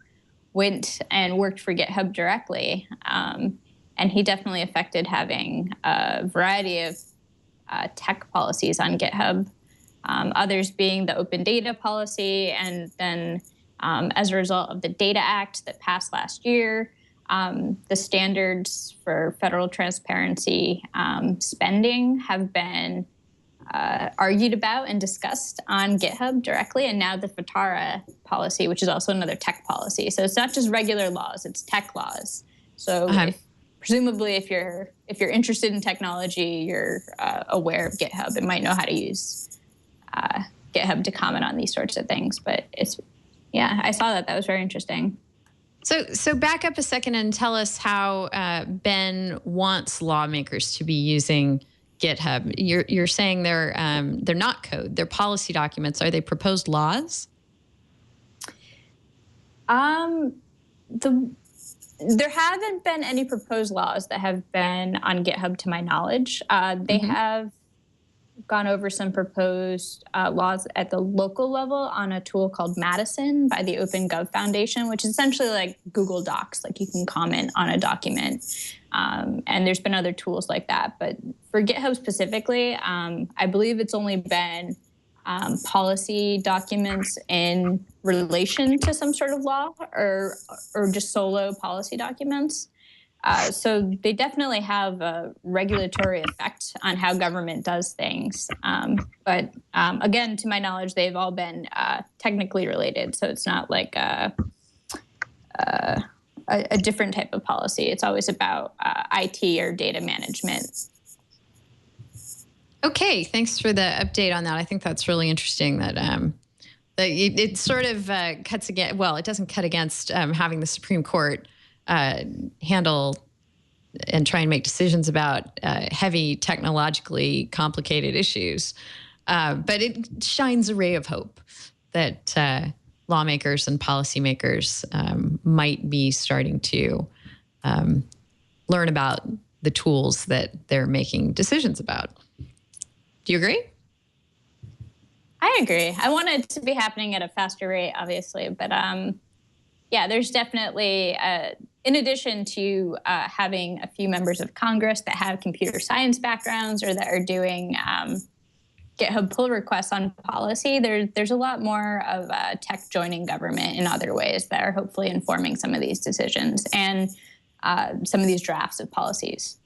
went and worked for GitHub directly. And he definitely affected having a variety of tech policies on GitHub, others being the open data policy, and then as a result of the Data Act that passed last year, the standards for federal transparency spending have been argued about and discussed on GitHub directly, and now the FITARA policy, which is also another tech policy. So it's not just regular laws; it's tech laws. So presumably, if you're interested in technology, you're aware of GitHub and might know how to use GitHub to comment on these sorts of things. But yeah, I saw that. That was very interesting. So back up a second and tell us how Ben wants lawmakers to be using GitHub. You're saying they're not code; they're policy documents. Are they proposed laws? There haven't been any proposed laws that have been on GitHub, to my knowledge. They have gone over some proposed laws at the local level on a tool called Madison by the Open Gov Foundation, which is essentially like Google Docs. Like you can comment on a document. And there's been other tools like that. But for GitHub specifically, I believe it's only been policy documents in relation to some sort of law or just solo policy documents. So they definitely have a regulatory effect on how government does things. But again, to my knowledge, they've all been technically related. So it's not like a different type of policy. It's always about IT or data management. Okay, thanks for the update on that. I think that's really interesting that it sort of cuts against, well, it doesn't cut against having the Supreme Court handle and try and make decisions about heavy, technologically complicated issues. But it shines a ray of hope that lawmakers and policymakers might be starting to learn about the tools that they're making decisions about. Do you agree? I agree. I want it to be happening at a faster rate, obviously. But yeah, there's definitely, in addition to having a few members of Congress that have computer science backgrounds or that are doing GitHub pull requests on policy, there's a lot more of tech joining government in other ways that are hopefully informing some of these decisions and some of these drafts of policies.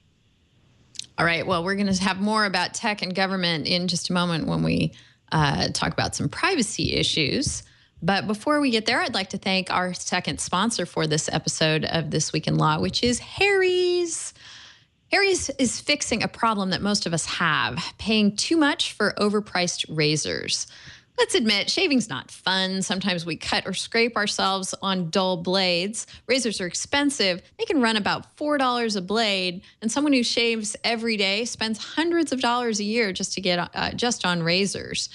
All right. Well, we're going to have more about tech and government in just a moment when we talk about some privacy issues. But before we get there, I'd like to thank our second sponsor for this episode of This Week in Law, which is Harry's. Harry's is fixing a problem that most of us have, paying too much for overpriced razors. Let's admit, shaving's not fun. Sometimes we cut or scrape ourselves on dull blades. Razors are expensive. They can run about $4 a blade, and someone who shaves every day spends hundreds of dollars a year just to get just on razors.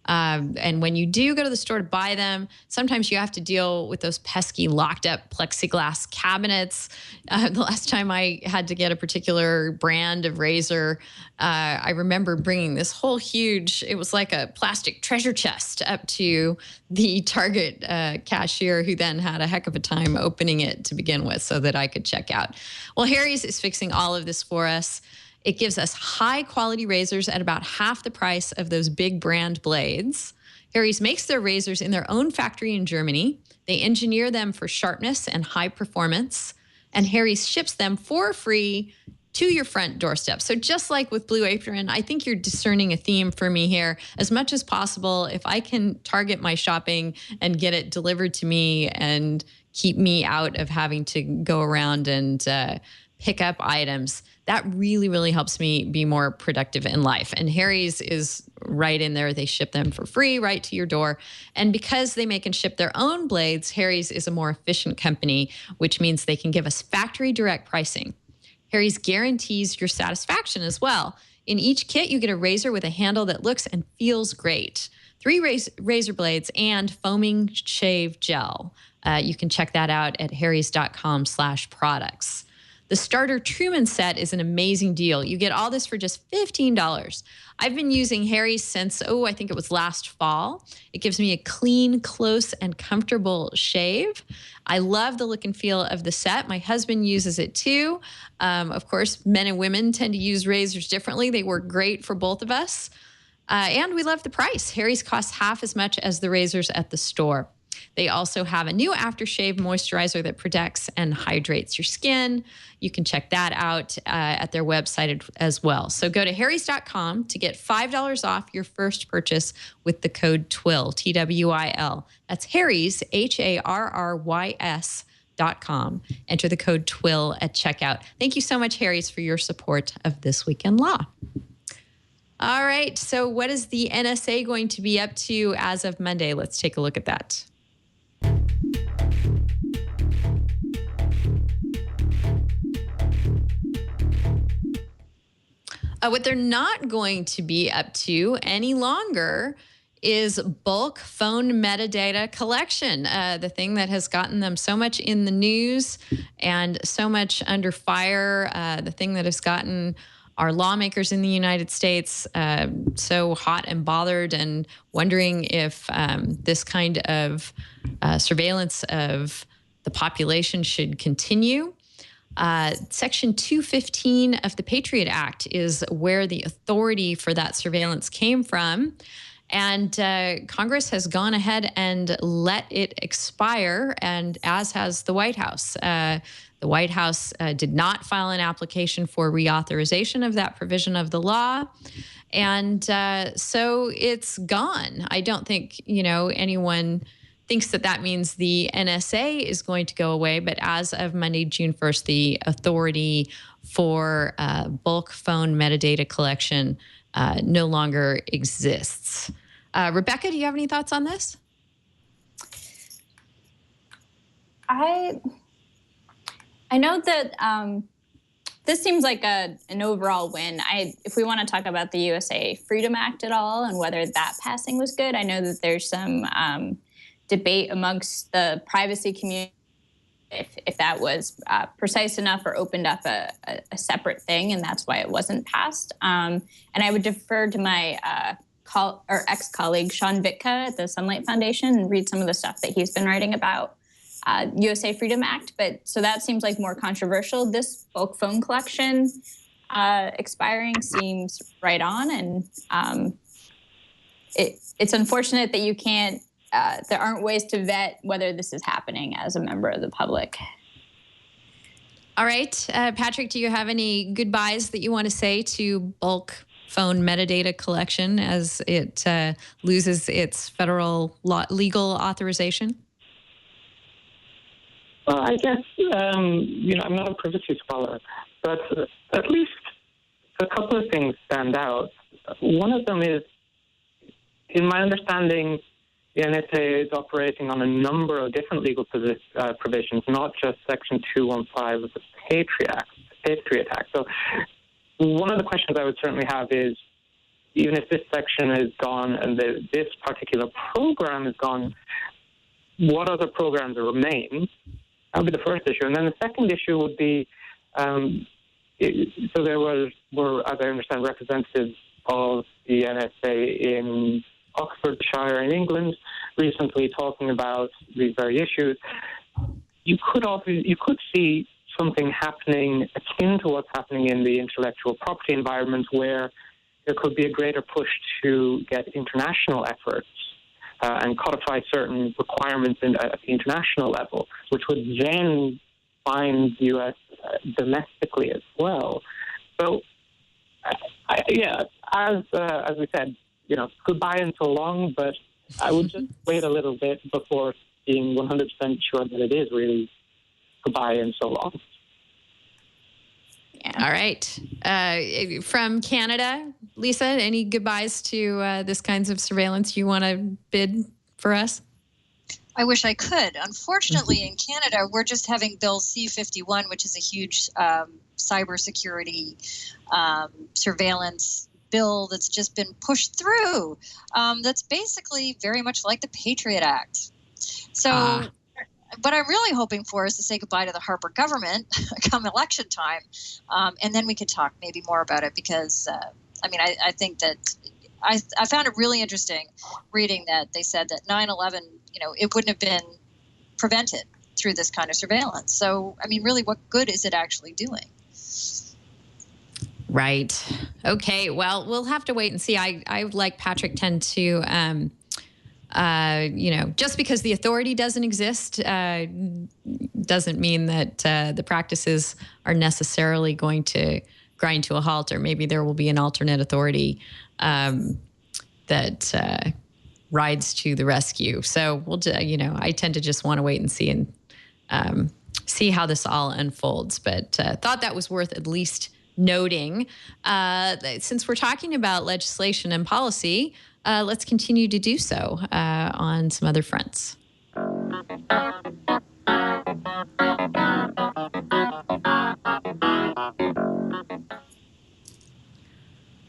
And when you do go to the store to buy them, sometimes you have to deal with those pesky locked up plexiglass cabinets. The last time I had to get a particular brand of razor, I remember bringing this whole huge, it was like a plastic treasure chest up to the Target cashier, who then had a heck of a time opening it to begin with so that I could check out. Well, Harry's is fixing all of this for us. It gives us high quality razors at about half the price of those big brand blades. Harry's makes their razors in their own factory in Germany. They engineer them for sharpness and high performance, and Harry's ships them for free to your front doorstep. So just like with Blue Apron, I think you're discerning a theme for me here. As much as possible, if I can target my shopping and get it delivered to me and keep me out of having to go around and pick up items, that really, really helps me be more productive in life. And Harry's is right in there. They ship them for free right to your door. And because they make and ship their own blades, Harry's is a more efficient company, which means they can give us factory direct pricing. Harry's guarantees your satisfaction as well. In each kit, you get a razor with a handle that looks and feels great. 3 razor blades and foaming shave gel. You can check that out at harrys.com/products. The starter Truman set is an amazing deal. You get all this for just $15. I've been using Harry's since, I think it was last fall. It gives me a clean, close, and comfortable shave. I love the look and feel of the set. My husband uses it too. Of course, men and women tend to use razors differently. They work great for both of us. And we love the price. Harry's costs half as much as the razors at the store. They also have a new aftershave moisturizer that protects and hydrates your skin. You can check that out at their website as well. So go to harrys.com to get $5 off your first purchase with the code TWiL, TWiL. That's Harrys, HARRYS.com. Enter the code TWiL at checkout. Thank you so much, Harrys, for your support of This Week in Law. All right, so what is the NSA going to be up to as of Monday? Let's take a look at that. What they're not going to be up to any longer is bulk phone metadata collection, the thing that has gotten them so much in the news and so much under fire, the thing that has gotten our lawmakers in the United States so hot and bothered and wondering if this kind of surveillance of the population should continue. Section 215 of the Patriot Act is where the authority for that surveillance came from. And Congress has gone ahead and let it expire, and as has the White House. The White House did not file an application for reauthorization of that provision of the law. And so it's gone. I don't think, anyone thinks that means the NSA is going to go away. But as of Monday, June 1st, the authority for bulk phone metadata collection no longer exists. Rebecca, do you have any thoughts on this? I know that this seems like an overall win. If we want to talk about the USA Freedom Act at all and whether that passing was good, I know that there's some debate amongst the privacy community if that was precise enough or opened up a separate thing, and that's why it wasn't passed. And I would defer to my ex-colleague Sean Vitka at the Sunlight Foundation and read some of the stuff that he's been writing about USA Freedom Act. But so that seems like more controversial. This bulk phone collection expiring seems right on, and it's unfortunate that you can't. There aren't ways to vet whether this is happening as a member of the public. All right. Patrick, do you have any goodbyes that you want to say to bulk phone metadata collection as it loses its federal legal authorization? Well, I guess, I'm not a privacy scholar, but at least a couple of things stand out. One of them is, in my understanding, the NSA is operating on a number of different legal provisions, not just Section 215 of the Patriot Act. So one of the questions I would certainly have is, even if this section is gone and this particular program is gone, what other programs remain? That would be the first issue. And then the second issue would be, so there were, as I understand, representatives of the NSA in Oxfordshire in England recently talking about these very issues. You could see something happening akin to what's happening in the intellectual property environment, where there could be a greater push to get international efforts and codify certain requirements at the international level, which would then bind the U.S. Domestically as well. So, as we said, goodbye and so long, but I would just wait a little bit before being 100% sure that it is really goodbye and so long. All right. From Canada, Lisa, any goodbyes to this kinds of surveillance you want to bid for us? I wish I could. Unfortunately, in Canada, we're just having Bill C-51, which is a huge cybersecurity surveillance bill that's just been pushed through. That's basically very much like the Patriot Act. So what I'm really hoping for is to say goodbye to the Harper government come election time. And then we could talk maybe more about it, because, I think that I found it really interesting reading that they said that 9/11, it wouldn't have been prevented through this kind of surveillance. So, really, what good is it actually doing? Right. Okay. Well, we'll have to wait and see. I like Patrick, tend to, just because the authority doesn't exist doesn't mean that the practices are necessarily going to grind to a halt, or maybe there will be an alternate authority that rides to the rescue. So we'll, I tend to just want to wait and see see how this all unfolds. But thought that was worth at least noting. Since we're talking about legislation and policy, let's continue to do so on some other fronts.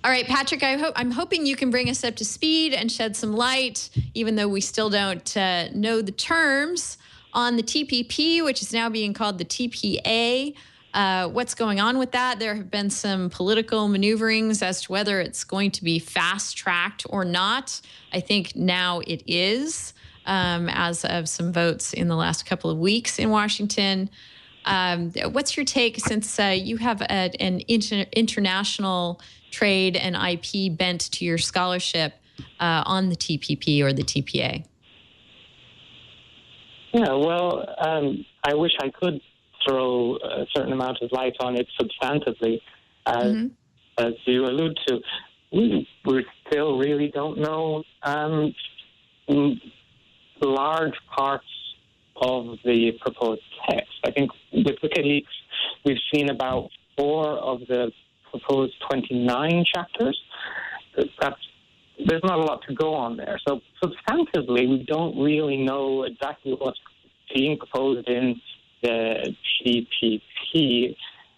All right, Patrick, I'm hoping you can bring us up to speed and shed some light, even though we still don't know the terms on the TPP, which is now being called the TPA. What's going on with that? There have been some political maneuverings as to whether it's going to be fast-tracked or not. I think now it is, as of some votes in the last couple of weeks in Washington. What's your take, since you have an international trade and IP bent to your scholarship on the TPP or the TPA? Yeah, well, I wish I could throw a certain amount of light on it substantively. As you allude to, we still really don't know large parts of the proposed text. I think with WikiLeaks, we've seen about 4 of the proposed 29 chapters. There's not a lot to go on there. So substantively, we don't really know exactly what's being proposed in the TPP.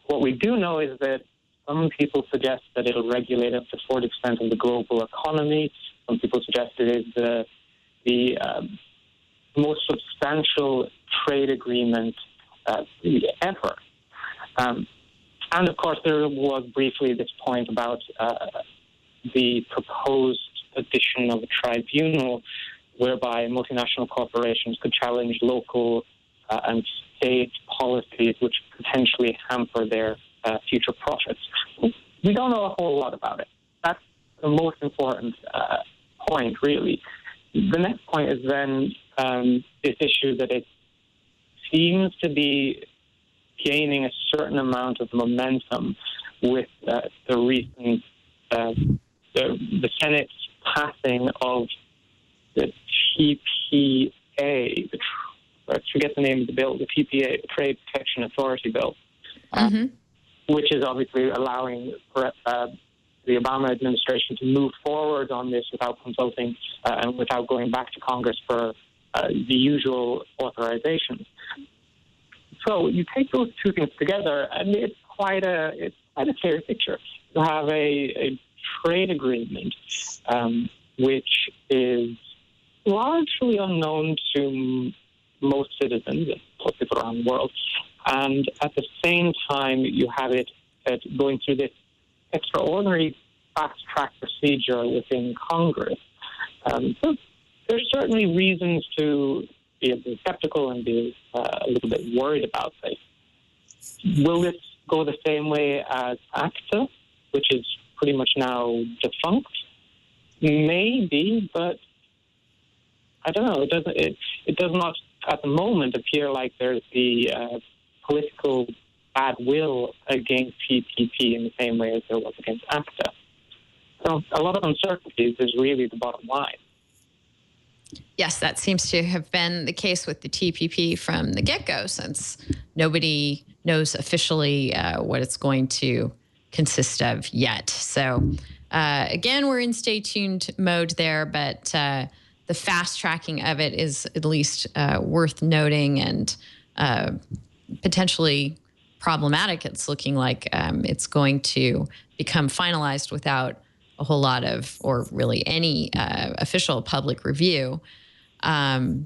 What we do know is that some people suggest that it'll regulate up to 40% of the global economy. Some people suggest it is the most substantial trade agreement ever. And of course, there was briefly this point about the proposed addition of a tribunal whereby multinational corporations could challenge local and state policies which potentially hamper their future profits. We don't know a whole lot about it. That's the most important point, really. The next point is then this issue that it seems to be gaining a certain amount of momentum with the recent the Senate's passing of the TPA. I forget the name of the bill. The TPA, the Trade Protection Authority Bill, which is obviously allowing for, the Obama administration to move forward on this without consulting and without going back to Congress for the usual authorizations. So you take those two things together, and it's quite a clear picture. You have a trade agreement, which is largely unknown to most citizens, most people around the world. And at the same time, you have it going through this extraordinary fast-track procedure within Congress. So there's certainly reasons to be a bit skeptical and be a little bit worried about this. Will this go the same way as ACTA, which is pretty much now defunct? Maybe, but I don't know. It does not at the moment appear like there's the political bad will against TPP in the same way as there was against ACTA. So a lot of uncertainties is really the bottom line. Yes, that seems to have been the case with the TPP from the get-go, since nobody knows officially what it's going to consist of yet. So again, we're in stay tuned mode there, but the fast tracking of it is at least worth noting and potentially problematic. It's looking like it's going to become finalized without a whole lot of, or really any official public review.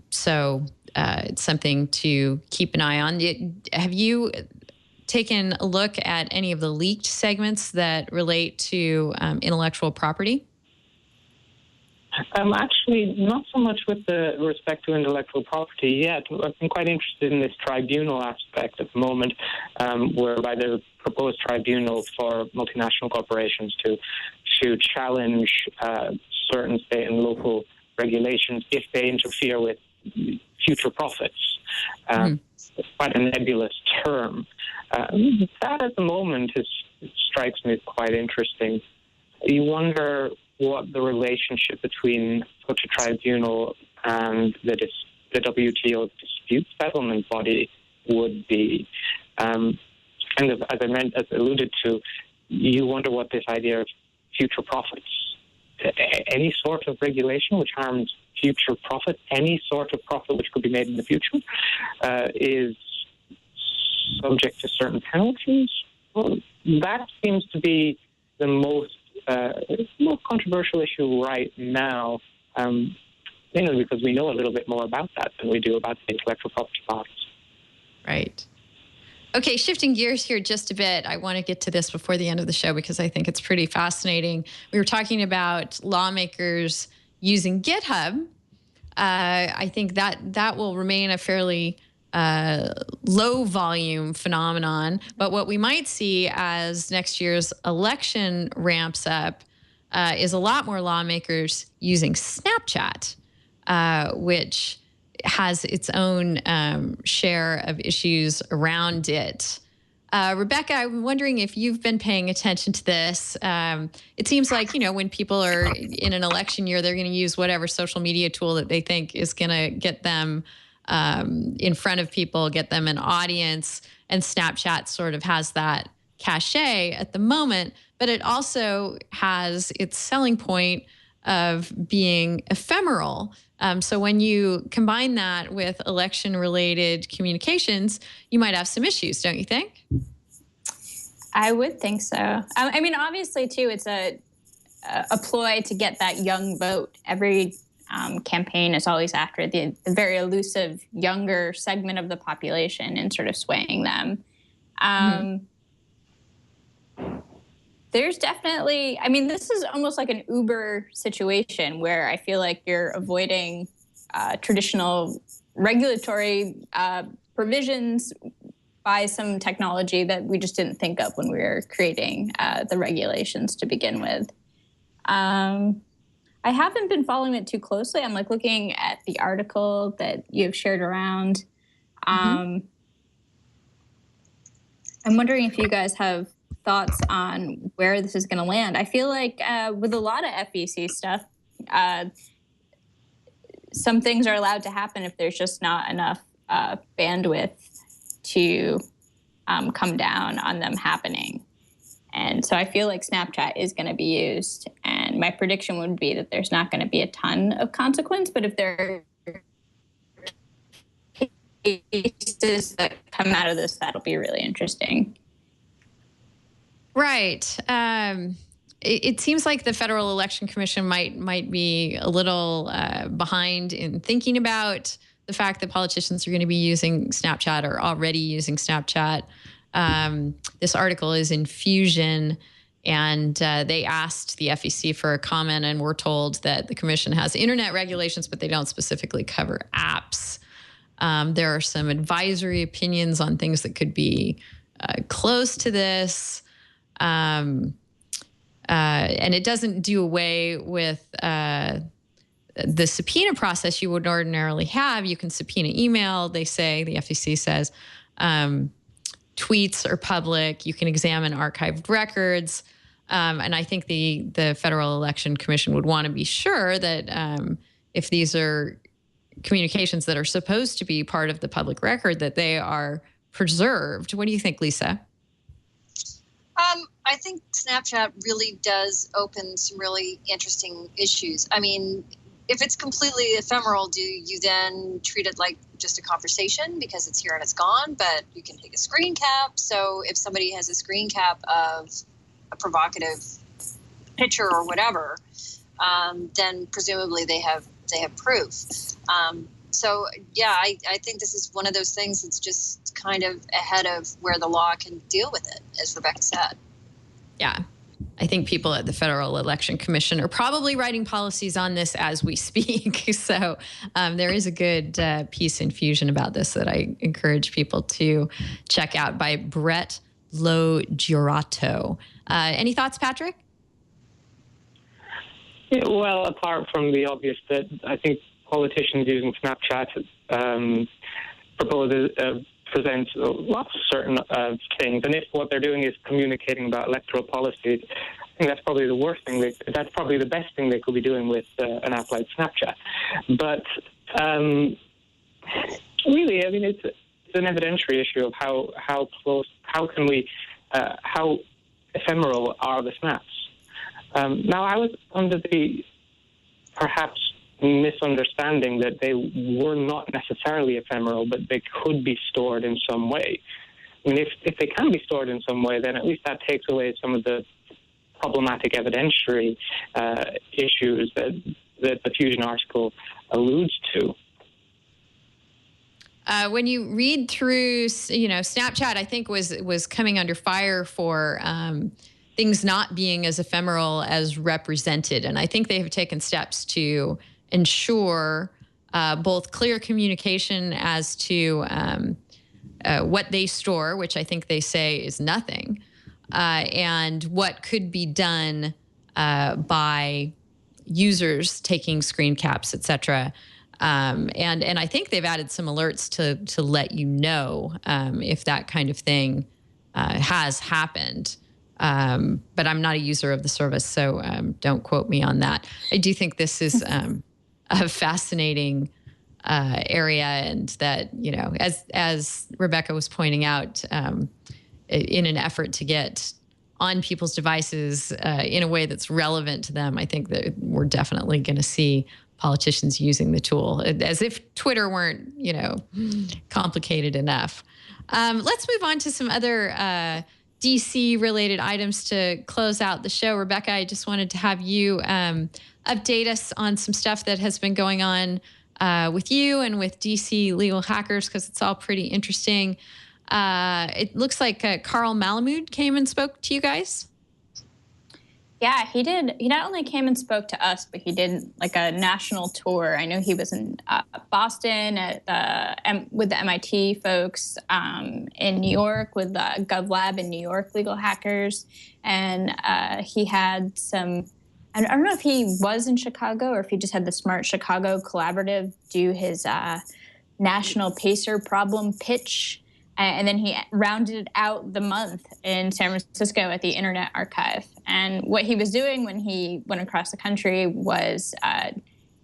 So it's something to keep an eye on. Have you taken a look at any of the leaked segments that relate to intellectual property? Actually, not so much with respect to intellectual property yet. I've been quite interested in this tribunal aspect at the moment, whereby there's a proposed tribunal for multinational corporations to challenge certain state and local regulations if they interfere with future profits. It's quite a nebulous term. That at the moment strikes me as quite interesting. You wonder what the relationship between such a tribunal and the WTO dispute settlement body would be. Kind of, as I alluded to, you wonder what this idea of future profits, any sort of regulation which harms future profit, any sort of profit which could be made in the future, is subject to certain penalties. Well, that seems to be the most controversial issue right now, mainly because we know a little bit more about that than we do about the intellectual property laws. Right. Okay, shifting gears here just a bit. I want to get to this before the end of the show because I think it's pretty fascinating. We were talking about lawmakers using GitHub. I think that will remain a fairly low volume phenomenon. But what we might see as next year's election ramps up is a lot more lawmakers using Snapchat, which has its own share of issues around it. Rebecca, I'm wondering if you've been paying attention to this. It seems like, when people are in an election year, they're going to use whatever social media tool that they think is going to get them in front of people, get them an audience. And Snapchat sort of has that cachet at the moment, but it also has its selling point of being ephemeral. So when you combine that with election-related communications, you might have some issues, don't you think? I would think so. I mean, obviously, too, it's a ploy to get that young vote. Every campaign is always after the very elusive younger segment of the population and sort of swaying them. There's definitely, this is almost like an Uber situation where I feel like you're avoiding traditional regulatory provisions by some technology that we just didn't think of when we were creating the regulations to begin with. I haven't been following it too closely. I'm looking at the article that you've shared around. I'm wondering if you guys have thoughts on where this is going to land. I feel like with a lot of FEC stuff, some things are allowed to happen if there's just not enough bandwidth to come down on them happening. And so I feel like Snapchat is going to be used. And my prediction would be that there's not going to be a ton of consequence, but if there are cases that come out of this, that'll be really interesting. Right. it seems like the Federal Election Commission might be a little behind in thinking about the fact that politicians are going to be using Snapchat or already using Snapchat. This article is in Fusion, and they asked the FEC for a comment, and we're told that the commission has internet regulations, but they don't specifically cover apps. There are some advisory opinions on things that could be close to this. And it doesn't do away with the subpoena process you would ordinarily have. You can subpoena email. They say, the FEC says, tweets are public. You can examine archived records. And I think the Federal Election Commission would want to be sure that if these are communications that are supposed to be part of the public record, that they are preserved. What do you think, Lisa? I think Snapchat really does open some really interesting issues. I mean, if it's completely ephemeral, do you then treat it like just a conversation because it's here and it's gone, but you can take a screen cap? So if somebody has a screen cap of a provocative picture or whatever, then presumably they have proof. So yeah, I think this is one of those things that's just kind of ahead of where the law can deal with it, as Rebecca said. Yeah. I think people at the Federal Election Commission are probably writing policies on this as we speak. So there is a good piece in Fusion about this that I encourage people to check out by Brett Logirato. Any thoughts, Patrick? Yeah, well, apart from the obvious that I think politicians using Snapchat presents lots of certain things, and if what they're doing is communicating about electoral policies, I think that's probably the worst thing. That's probably the best thing they could be doing with an app like Snapchat. But really, I mean, it's an evidentiary issue of how ephemeral are the snaps. Now, I was under the perhaps misunderstanding that they were not necessarily ephemeral, but they could be stored in some way. I mean, if they can be stored in some way, then at least that takes away some of the problematic evidentiary issues that the Fusion article alludes to. When you read through, Snapchat, I think was coming under fire for things not being as ephemeral as represented, and I think they have taken steps to ensure both clear communication as to what they store, which I think they say is nothing, and what could be done by users taking screen caps, et cetera. And I think they've added some alerts to let you know if that kind of thing has happened. But I'm not a user of the service, so don't quote me on that. I do think this is a fascinating area, and that, as Rebecca was pointing out, in an effort to get on people's devices in a way that's relevant to them, I think that we're definitely going to see politicians using the tool, as if Twitter weren't, complicated enough. Let's move on to some other DC-related items to close out the show. Rebecca, I just wanted to have you update us on some stuff that has been going on with you and with DC legal hackers, because it's all pretty interesting. It looks like Carl Malamud came and spoke to you guys. Yeah, he did. He not only came and spoke to us, but he did like a national tour. I know he was in Boston with the MIT folks, in New York with the GovLab in New York legal hackers, and he had some. I don't know if he was in Chicago or if he just had the Smart Chicago Collaborative do his national PACER problem pitch. And then he rounded out the month in San Francisco at the Internet Archive. And what he was doing when he went across the country was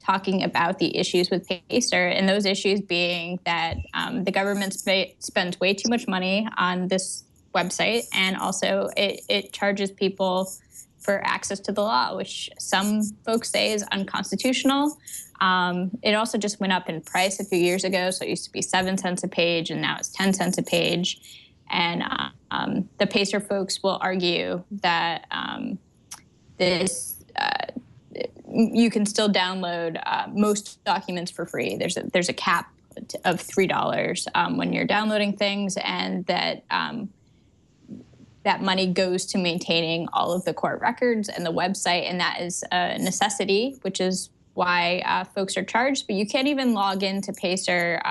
talking about the issues with PACER, and those issues being that the government spends way too much money on this website, and also it charges people for access to the law, which some folks say is unconstitutional. It also just went up in price a few years ago. So it used to be 7 cents a page, and now it's 10 cents a page. And the PACER folks will argue that this you can still download most documents for free. There's a cap of $3 when you're downloading things, and that that money goes to maintaining all of the court records and the website, and that is a necessity, which is why folks are charged. But you can't even log into Pacer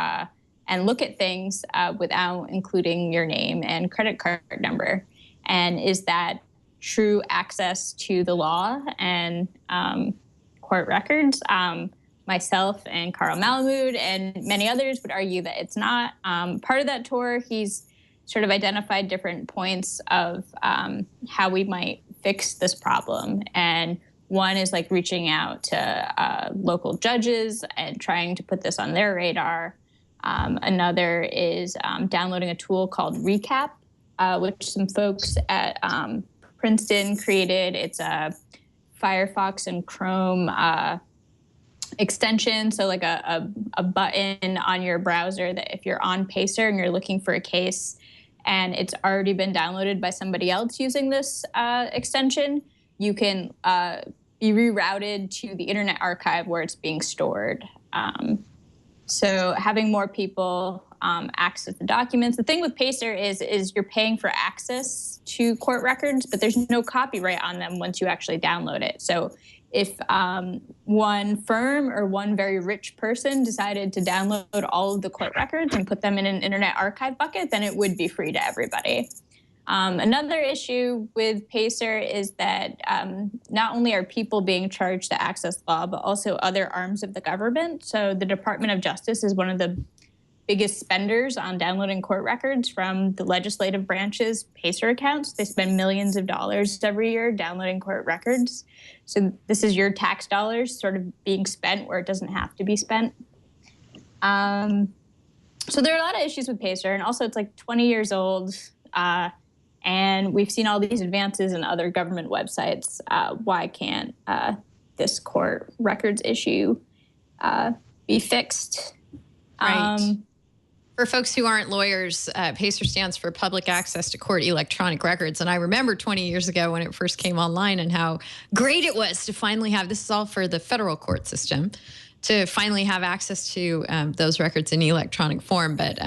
and look at things without including your name and credit card number. And is that true access to the law and court records? Myself and Carl Malamud and many others would argue that it's not. Part of that tour, he's sort of identified different points of how we might fix this problem. And one is like reaching out to local judges and trying to put this on their radar. Another is downloading a tool called Recap, which some folks at Princeton created. It's a Firefox and Chrome extension, so like a button on your browser that if you're on Pacer and you're looking for a case and it's already been downloaded by somebody else using this extension, you can be rerouted to the Internet Archive where it's being stored. So having more people access the documents. The thing with Pacer is you're paying for access to court records, but there's no copyright on them once you actually download it. So if one firm or one very rich person decided to download all of the court records and put them in an Internet Archive bucket, then it would be free to everybody. Another issue with Pacer is that not only are people being charged to access law, but also other arms of the government. So the Department of Justice is one of the biggest spenders on downloading court records from the legislative branch's Pacer accounts. They spend millions of dollars every year downloading court records. So this is your tax dollars sort of being spent where it doesn't have to be spent. So there are a lot of issues with Pacer, and also it's like 20 years old, and we've seen all these advances in other government websites. Why can't this court records issue be fixed? Right. For folks who aren't lawyers, PACER stands for Public Access to Court Electronic Records. And I remember 20 years ago when it first came online and how great it was to finally have, this is all for the federal court system, to finally have access to those records in electronic form. But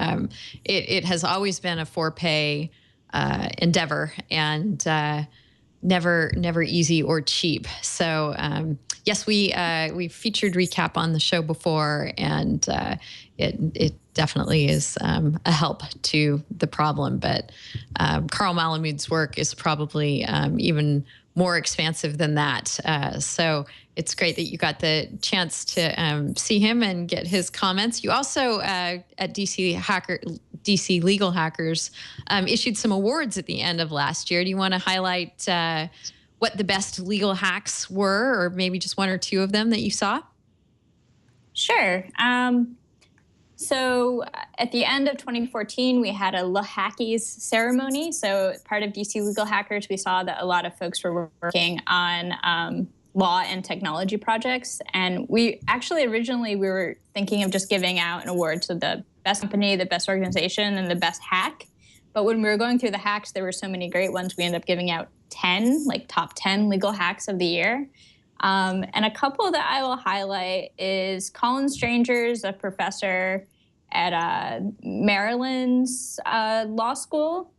it has always been a for-pay endeavor and never easy or cheap. So yes, we featured Recap on the show before, and it definitely is a help to the problem. But Carl Malamud's work is probably even more expansive than that. So it's great that you got the chance to see him and get his comments. You also at DC Legal Hackers issued some awards at the end of last year. Do you want to highlight what the best legal hacks were, or maybe just one or two of them that you saw? Sure. So at the end of 2014, we had a Hackies ceremony. So part of DC Legal Hackers, we saw that a lot of folks were working on law and technology projects. And we actually originally we were thinking of just giving out an award to the best company, the best organization, and the best hack. But when we were going through the hacks, there were so many great ones. We ended up giving out 10, like top 10 legal hacks of the year. And a couple that I will highlight is Colin Strangers, a professor at Maryland's law school.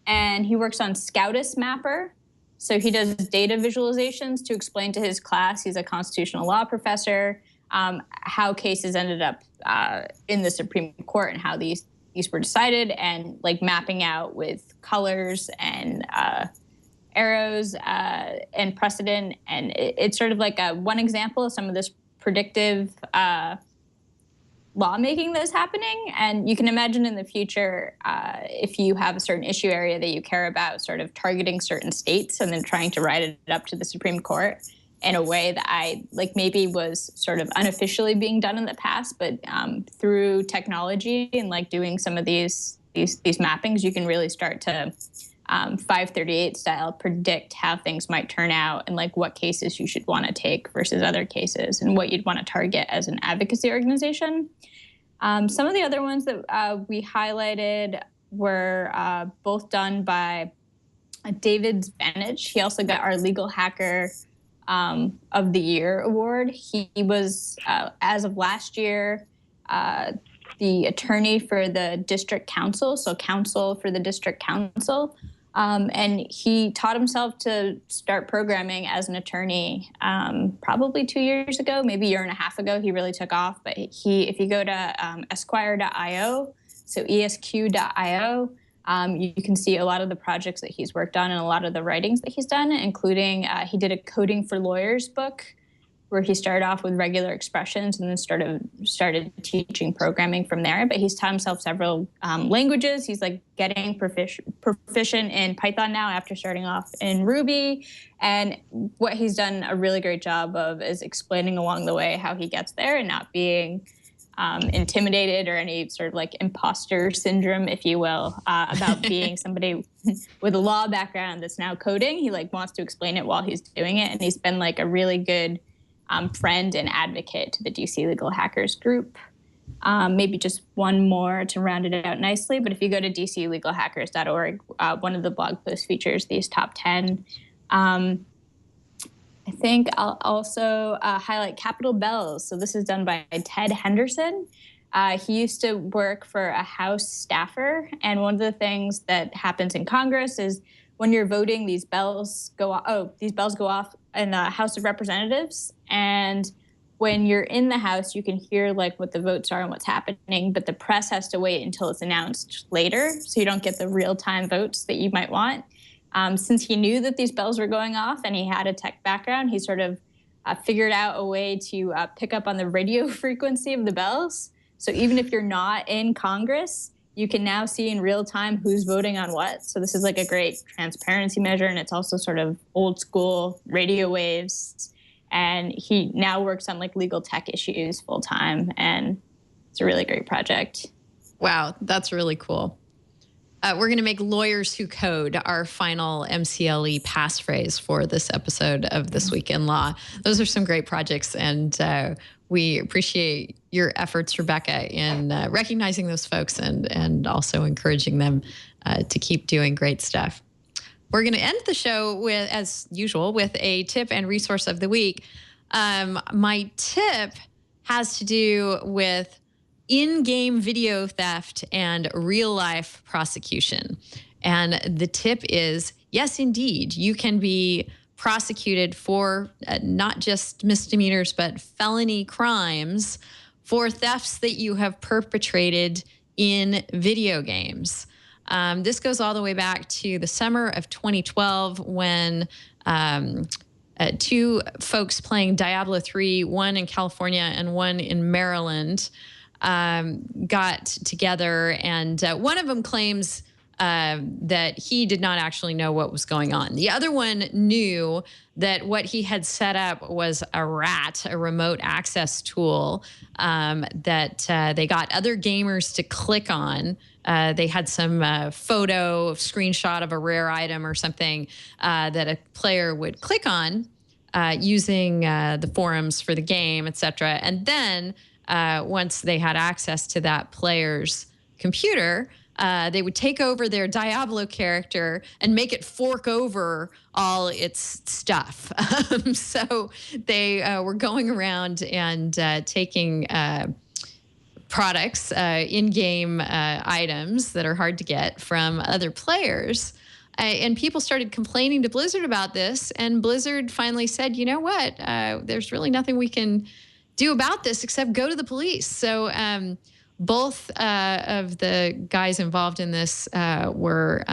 And he works on Scoutus Mapper. So he does data visualizations to explain to his class, he's a constitutional law professor, how cases ended up in the Supreme Court and how these were decided, and like mapping out with colors and arrows and precedent. And it's sort of like one example of some of this predictive lawmaking that's happening. And you can imagine in the future, if you have a certain issue area that you care about, sort of targeting certain states and then trying to write it up to the Supreme Court in a way that I like maybe was sort of unofficially being done in the past, but through technology and like doing some of these mappings, you can really start to 538 style predict how things might turn out and like what cases you should want to take versus other cases and what you'd want to target as an advocacy organization. Some of the other ones that we highlighted were both done by David's Vantage. He also got our Legal Hacker of the Year award. He was, as of last year, the attorney for the district council, so counsel for the district council. And he taught himself to start programming as an attorney probably 2 years ago, maybe a year and a half ago. He really took off. But if you go to esquire.io, so esq.io, you can see a lot of the projects that he's worked on and a lot of the writings that he's done, including he did a Coding for Lawyers book where he started off with regular expressions and then started teaching programming from there. But he's taught himself several languages. He's like getting proficient in Python now after starting off in Ruby. And what he's done a really great job of is explaining along the way how he gets there and not being intimidated or any sort of like imposter syndrome, if you will, about being somebody with a law background that's now coding. He like wants to explain it while he's doing it. And he's been like a really good friend and advocate to the DC Legal Hackers group. Maybe just one more to round it out nicely. But if you go to dclegalhackers.org, one of the blog posts features these top 10. I think I'll also highlight Capitol Bells. So this is done by Ted Henderson. He used to work for a House staffer. And one of the things that happens in Congress is when you're voting, these bells go off in the House of Representatives. And when you're in the House, you can hear like what the votes are and what's happening, but the press has to wait until it's announced later, so you don't get the real-time votes that you might want. Since he knew that these bells were going off and he had a tech background, he sort of figured out a way to pick up on the radio frequency of the bells. So even if you're not in Congress, you can now see in real time who's voting on what. So this is like a great transparency measure, and it's also sort of old school radio waves. And he now works on like legal tech issues full time, and it's a really great project. Wow, that's really cool. We're going to make Lawyers Who Code our final MCLE passphrase for this episode of This Week in Law. Those are some great projects, and we appreciate your efforts, Rebecca, in recognizing those folks and also encouraging them to keep doing great stuff. We're going to end the show with, as usual, with a tip and resource of the week. My tip has to do with in-game video theft and real-life prosecution. And the tip is, yes, indeed, you can be prosecuted for not just misdemeanors, but felony crimes for thefts that you have perpetrated in video games. This goes all the way back to the summer of 2012 when two folks playing Diablo 3, one in California and one in Maryland, got together, and one of them claims that he did not actually know what was going on. The other one knew that what he had set up was a RAT, a remote access tool, that they got other gamers to click on. They had some photo, screenshot of a rare item or something that a player would click on using the forums for the game, et cetera. And then once they had access to that player's computer, they would take over their Diablo character and make it fork over all its stuff. So they were going around and taking products, in-game items that are hard to get from other players. And people started complaining to Blizzard about this. And Blizzard finally said, you know what? There's really nothing we can do about this except go to the police. So both of the guys involved in this were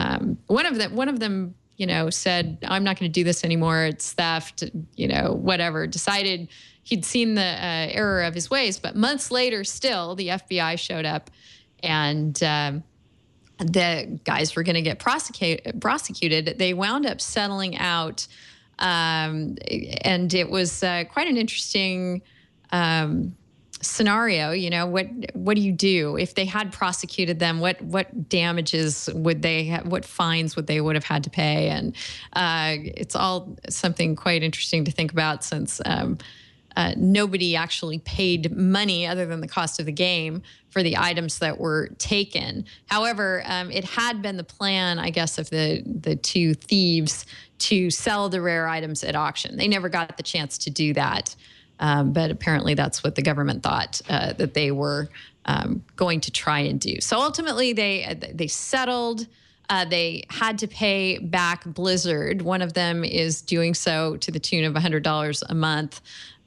one of them, you know, said, I'm not going to do this anymore. It's theft, you know, whatever. Decided he'd seen the error of his ways. But months later, still, the FBI showed up, and the guys were going to get prosecuted. They wound up settling out, and it was quite an interesting scenario. You know, what do you do if they had prosecuted them? What damages would they have, what fines would have had to pay? And it's all something quite interesting to think about, since nobody actually paid money other than the cost of the game for the items that were taken. However, it had been the plan, I guess, of the two thieves to sell the rare items at auction. They never got the chance to do that, but apparently that's what the government thought that they were going to try and do. So ultimately, they settled. They had to pay back Blizzard. One of them is doing so to the tune of $100 a month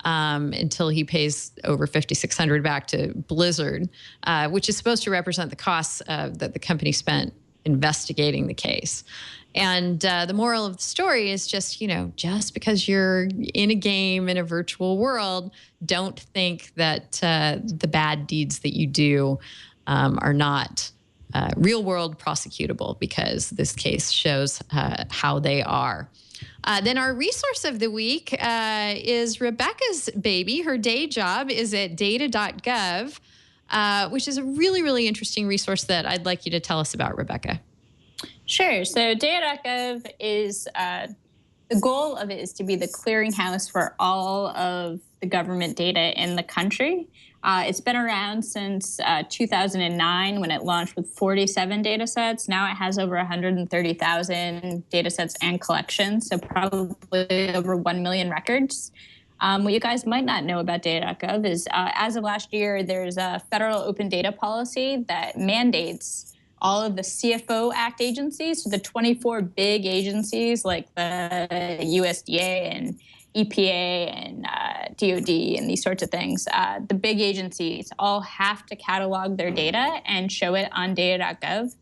until he pays over $5,600 back to Blizzard, which is supposed to represent the costs that the company spent investigating the case. And the moral of the story is just, just because you're in a game in a virtual world, don't think that the bad deeds that you do are not real world prosecutable, because this case shows how they are. Then our resource of the week is Rebecca's baby. Her day job is at data.gov, which is a really, really interesting resource that I'd like you to tell us about, Rebecca. Sure. So data.gov is, the goal of it is to be the clearinghouse for all of the government data in the country. It's been around since 2009 when it launched with 47 data sets. Now it has over 130,000 data sets and collections, so probably over 1 million records. What you guys might not know about data.gov is as of last year, there's a federal open data policy that mandates all of the CFO Act agencies, so the 24 big agencies like the USDA and EPA and DOD and these sorts of things, the big agencies all have to catalog their data and show it on data.gov.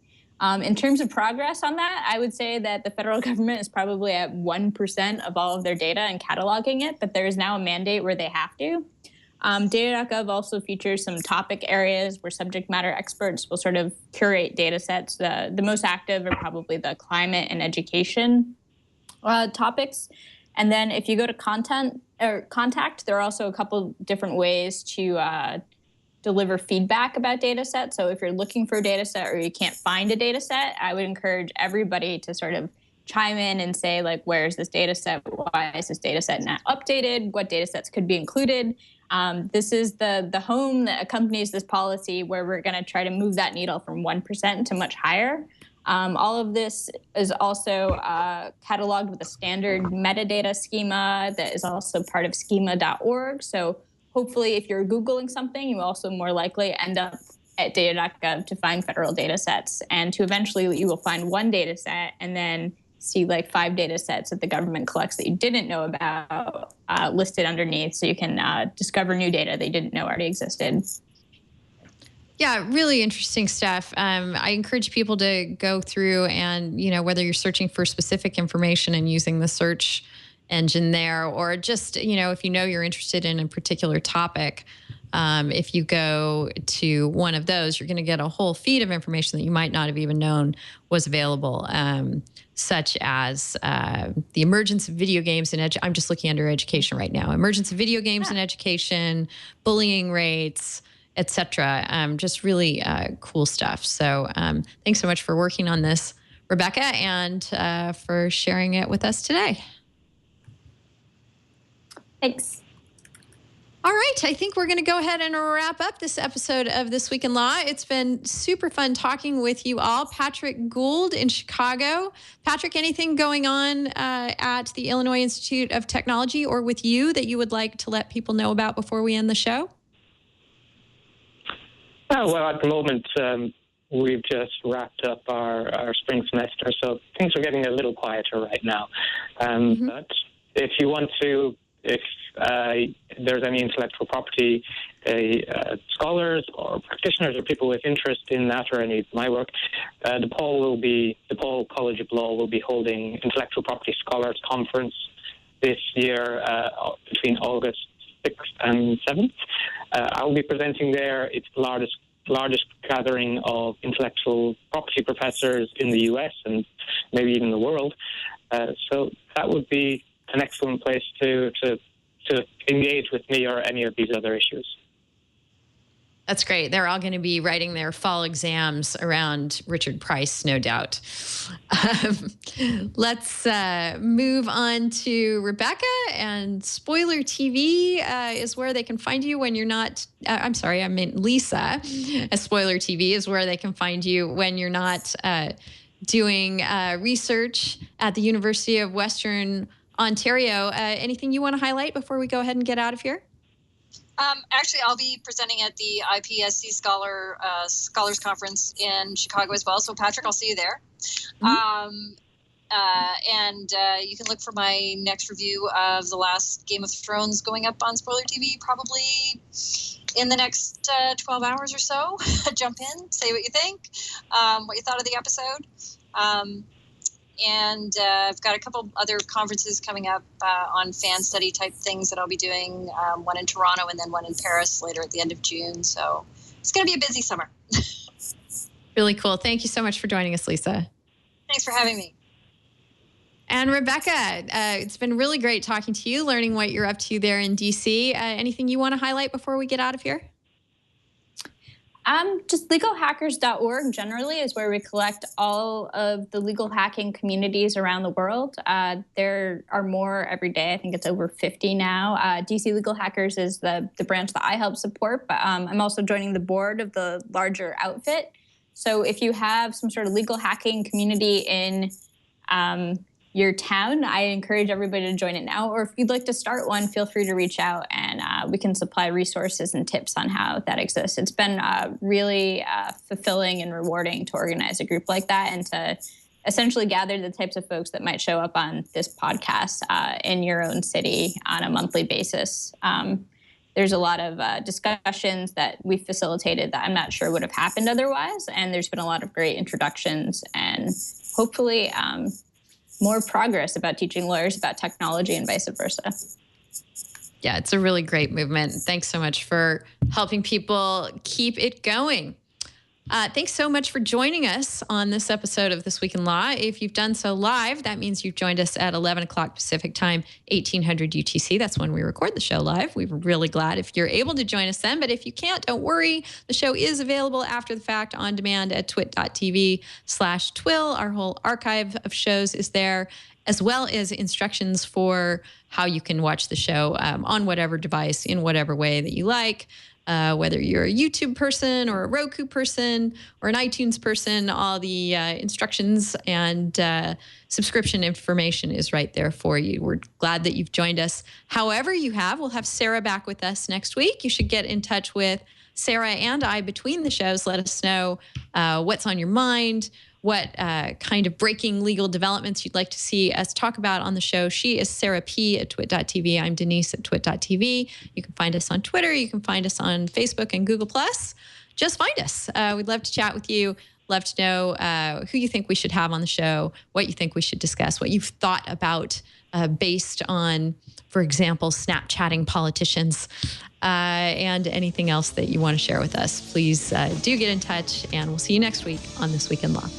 In terms of progress on that, I would say that the federal government is probably at 1% of all of their data and cataloging it, but there is now a mandate where they have to. Data.gov also features some topic areas where subject matter experts will sort of curate data sets. The most active are probably the climate and education topics. And then if you go to contact, there are also a couple different ways to deliver feedback about data sets. So if you're looking for a data set or you can't find a data set, I would encourage everybody to sort of chime in and say, like, where is this data set? Why is this data set not updated? What data sets could be included? This is the home that accompanies this policy, where we're going to try to move that needle from 1% to much higher. All of this is also cataloged with a standard metadata schema that is also part of schema.org. So hopefully if you're Googling something, you will also more likely end up at data.gov to find federal data sets. And to eventually you will find one data set and then see like 5 data sets that the government collects that you didn't know about listed underneath, so you can discover new data they didn't know already existed. Yeah, really interesting stuff. I encourage people to go through and, whether you're searching for specific information and using the search engine there, or just, if you're interested in a particular topic, if you go to one of those, you're going to get a whole feed of information that you might not have even known was available, such as the emergence of video games in I'm just looking under education right now. Emergence of video games in education, bullying rates, etc. Just really cool stuff. So thanks so much for working on this, Rebecca, and for sharing it with us today. Thanks. All right, I think we're going to go ahead and wrap up this episode of This Week in Law. It's been super fun talking with you all. Patrick Goold in Chicago. Patrick, anything going on at the Illinois Institute of Technology or with you that you would like to let people know about before we end the show? Well, at the moment, we've just wrapped up our spring semester, so things are getting a little quieter right now. But if you want to, if there's any intellectual property scholars or practitioners or people with interest in that or any of my work, DePaul College of Law will be holding Intellectual Property Scholars Conference this year between August 6th and 7th. I'll be presenting there. It's the largest gathering of intellectual property professors in the U.S. and maybe even the world. So that would be an excellent place to engage with me or any of these other issues. That's great. They're all going to be writing their fall exams around Richard Price, no doubt. Let's move on to Rebecca. And Spoiler TV is where they can find you when you're not. I'm sorry, I meant Lisa. Spoiler TV is where they can find you when you're not doing research at the University of Western Ontario. Anything you want to highlight before we go ahead and get out of here? Actually, I'll be presenting at the IPSC Scholars Conference in Chicago as well. So, Patrick, I'll see you there. Mm-hmm. And you can look for my next review of the last Game of Thrones going up on Spoiler TV probably in the next 12 hours or so. Jump in, say what you think, what you thought of the episode. And I've got a couple other conferences coming up on fan study type things that I'll be doing, one in Toronto and then one in Paris later at the end of June. So it's going to be a busy summer. Really cool. Thank you so much for joining us, Lisa. Thanks for having me. And Rebecca, it's been really great talking to you, learning what you're up to there in DC. Anything you want to highlight before we get out of here? Just legalhackers.org generally is where we collect all of the legal hacking communities around the world. There are more every day. I think it's over 50 now. DC Legal Hackers is the branch that I help support, but I'm also joining the board of the larger outfit. So if you have some sort of legal hacking community in your town, I encourage everybody to join it now. Or if you'd like to start one, feel free to reach out and we can supply resources and tips on how that exists. It's been really fulfilling and rewarding to organize a group like that and to essentially gather the types of folks that might show up on this podcast in your own city on a monthly basis. There's a lot of discussions that we've facilitated that I'm not sure would have happened otherwise. And there's been a lot of great introductions and hopefully more progress about teaching lawyers about technology and vice versa. Yeah, it's a really great movement. Thanks so much for helping people keep it going. Thanks so much for joining us on this episode of This Week in Law. If you've done so live, that means you've joined us at 11 o'clock Pacific time, 1800 UTC. That's when we record the show live. We're really glad if you're able to join us then. But if you can't, don't worry. The show is available after the fact on demand at twit.tv/TWiL. Our whole archive of shows is there, as well as instructions for how you can watch the show on whatever device, in whatever way that you like. Whether you're a YouTube person or a Roku person or an iTunes person, all the instructions and subscription information is right there for you. We're glad that you've joined us. However you have, we'll have Sarah back with us next week. You should get in touch with Sarah and I between the shows. Let us know what's on your mind, what kind of breaking legal developments you'd like to see us talk about on the show. She is Sarah P. at twit.tv. I'm Denise at twit.tv. You can find us on Twitter. You can find us on Facebook and Google+. Just find us. We'd love to chat with you. Love to know who you think we should have on the show, what you think we should discuss, what you've thought about based on, for example, Snapchatting politicians, and anything else that you want to share with us. Please do get in touch, and we'll see you next week on This Week in Law.